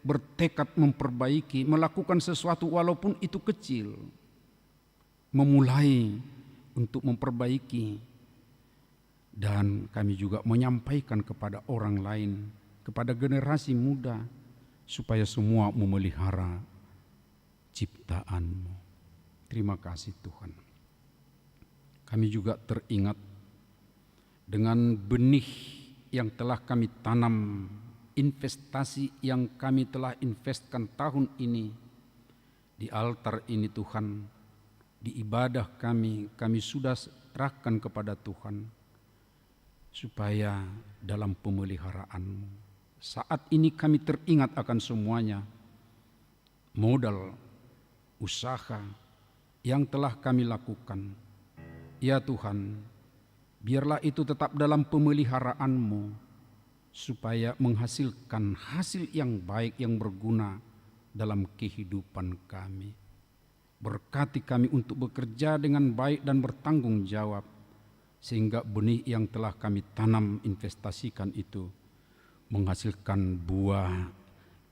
bertekad memperbaiki, melakukan sesuatu walaupun itu kecil. Memulai untuk memperbaiki. Dan kami juga menyampaikan kepada orang lain, kepada generasi muda, supaya semua memelihara ciptaan-Mu. Terima kasih Tuhan. Kami juga teringat dengan benih yang telah kami tanam, investasi yang kami telah investkan tahun ini di altar ini Tuhan, di ibadah kami sudah serahkan kepada Tuhan supaya dalam pemeliharaan-Mu. Saat ini kami teringat akan semuanya, modal, usaha yang telah kami lakukan. Ya Tuhan, biarlah itu tetap dalam pemeliharaan-Mu supaya menghasilkan hasil yang baik yang berguna dalam kehidupan kami. Berkati kami untuk bekerja dengan baik dan bertanggung jawab sehingga benih yang telah kami tanam investasikan itu menghasilkan buah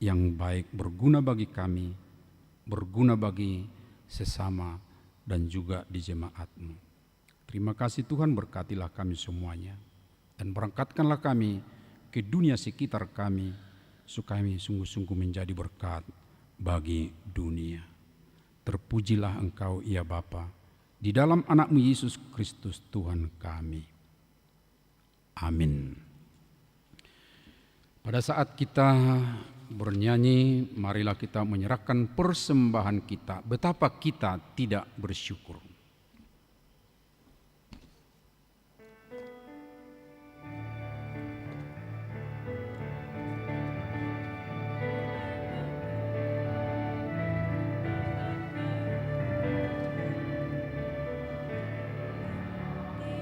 yang baik berguna bagi kami, berguna bagi sesama dan juga di jemaat-Mu. Terima kasih Tuhan, berkatilah kami semuanya. dan berangkatkanlah kami ke dunia sekitar kami, supaya kami sungguh-sungguh menjadi berkat bagi dunia. Terpujilah Engkau ya Bapa, di dalam anak-Mu Yesus Kristus Tuhan kami. Amin. Pada saat kita bernyanyi, marilah kita menyerahkan persembahan kita. Betapa kita tidak bersyukur.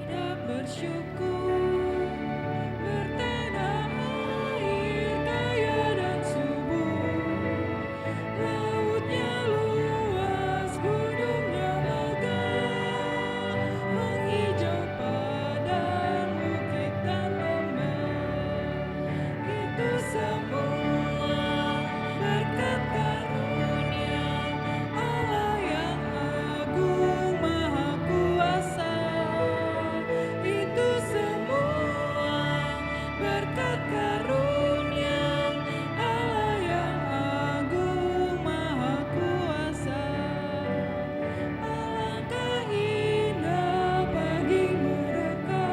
Tidak bersyukur bertanah air kaya dan subur, lautnya luas, gunungnya megah, menghijau padang, bukit dan lembah. Itu semua berkat karunia Allah yang agung maha kuasa. Itu semua berkat karunia Allah yang agung maha kuasa. Alangkah indah bagi mereka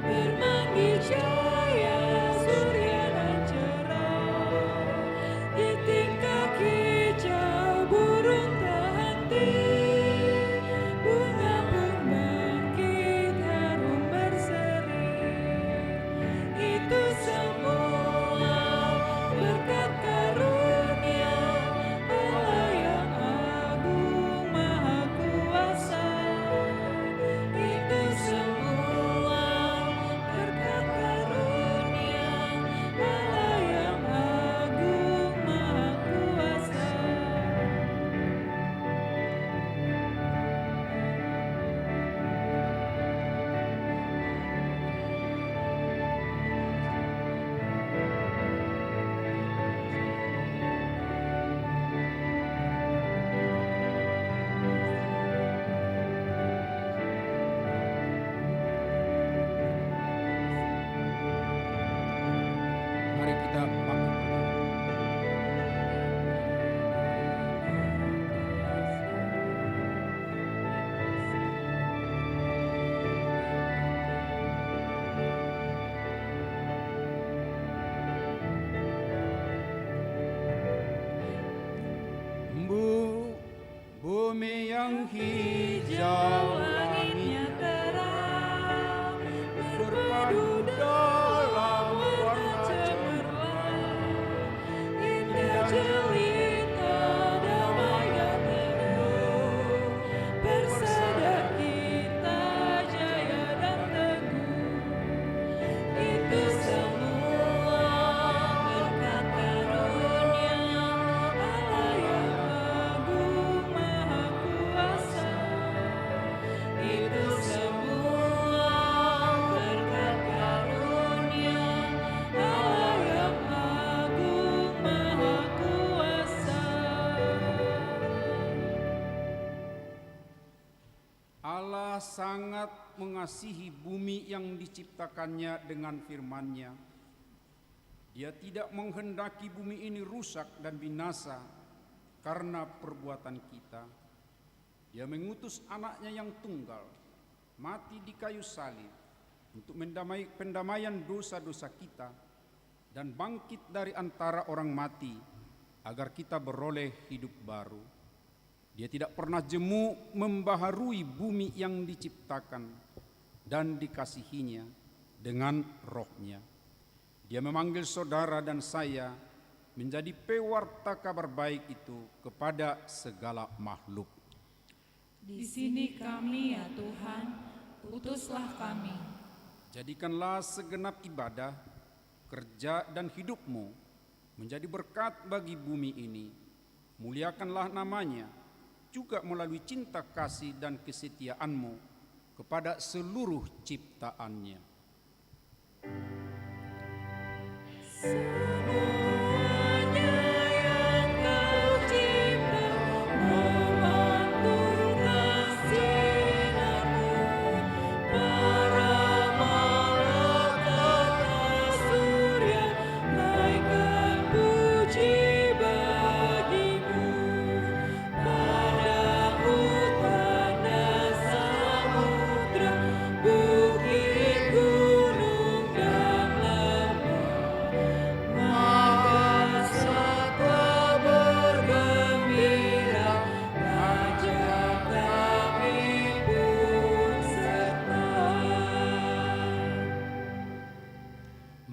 bermanggil cahaya surya dan cerah, di tingkah kicau burung tak henti, bunga pun bangkit harum berseri. Itu semua berkat karunia Allah yang agung maha kuasa. Itu semua berkat karunia Allah yang agung maha kuasa. Mari kita bangkit. Bumi yang hijau, Langitnya terang, berpadu dalam warna cemerlang, indah jelita, damai dan teduh, bersada kita jaya dan teguh. Itu semua berkat karunia Allah yang agung maha kuasa. Itu semua berkat karunia Allah yang agung maha kuasa. Allah sangat mengasihi bumi yang diciptakannya dengan firman-Nya. Dia tidak menghendaki bumi ini rusak dan binasa karena perbuatan kita. Dia mengutus anaknya yang tunggal, mati di kayu salib untuk pendamaian dosa-dosa kita dan bangkit dari antara orang mati agar kita beroleh hidup baru. Dia tidak pernah jemu membaharui bumi yang diciptakan dan dikasihinya dengan roh-Nya. Dia memanggil saudara dan saya menjadi pewarta kabar baik itu kepada segala makhluk. Di sini kami ya Tuhan, utuslah kami. Jadikanlah segenap ibadah, kerja dan hidupmu menjadi berkat bagi bumi ini. Muliakanlah namanya, juga melalui cinta kasih dan kesetiaanmu kepada seluruh ciptaannya. Semuanya yang kau cipta memantulkan sinarmu, para malaikat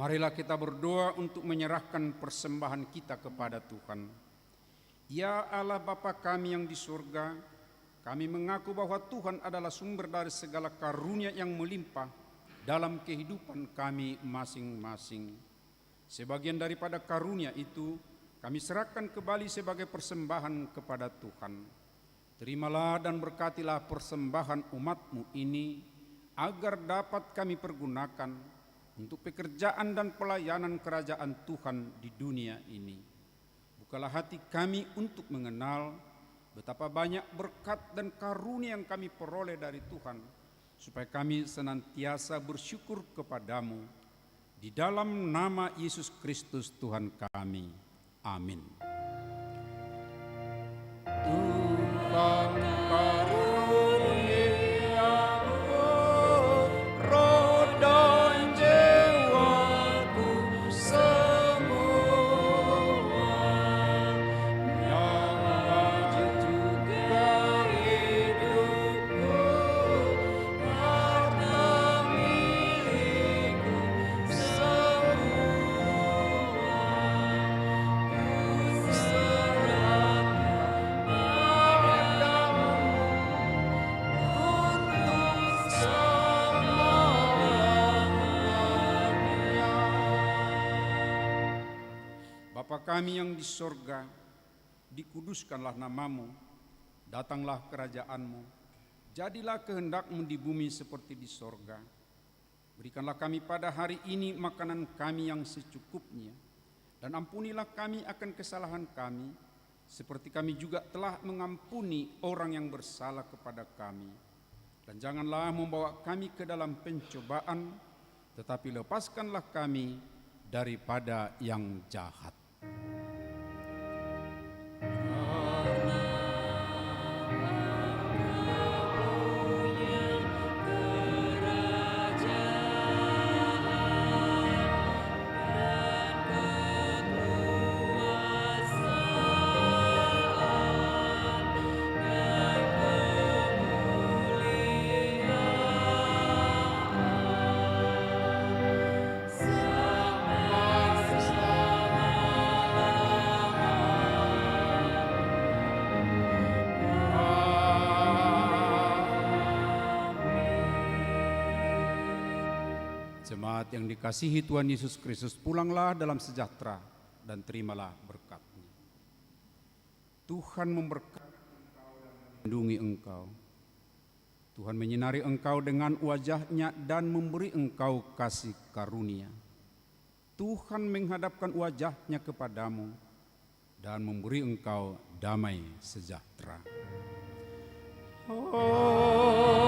Marilah kita berdoa untuk menyerahkan persembahan kita kepada Tuhan. Ya Allah Bapa kami yang di surga, kami mengaku bahwa Tuhan adalah sumber dari segala karunia yang melimpah dalam kehidupan kami masing-masing. Sebagian daripada karunia itu kami serahkan kembali sebagai persembahan kepada Tuhan. Terimalah dan berkatilah persembahan umat-Mu ini, agar dapat kami pergunakan untuk pekerjaan dan pelayanan kerajaan Tuhan di dunia ini. Bukalah hati kami untuk mengenal betapa banyak berkat dan karunia yang kami peroleh dari Tuhan, supaya kami senantiasa bersyukur kepadamu. Di dalam nama Yesus Kristus Tuhan kami. Amin. Tuhan karuniamu roh dan jiwaku semua, nyawa juga hidupku, harta milikku semua, ku serahkan padamu untuk selama-lamanya. Bapa kami yang di sorga, dikuduskanlah namamu, datanglah kerajaanmu, jadilah kehendakmu di bumi seperti di sorga. Berikanlah kami pada hari ini makanan kami yang secukupnya, dan ampunilah kami akan kesalahan kami, seperti kami juga telah mengampuni orang yang bersalah kepada kami. Dan janganlah membawa kami ke dalam pencobaan, tetapi lepaskanlah kami daripada yang jahat. Jemaat yang dikasihi Tuhan Yesus Kristus, pulanglah dalam sejahtera dan terimalah berkat-Nya. Tuhan memberkati engkau dan melindungi engkau. Tuhan menyinari engkau dengan wajah-Nya dan memberi engkau kasih karunia. Tuhan menghadapkan wajah-Nya kepadamu dan memberi engkau damai sejahtera. Oh.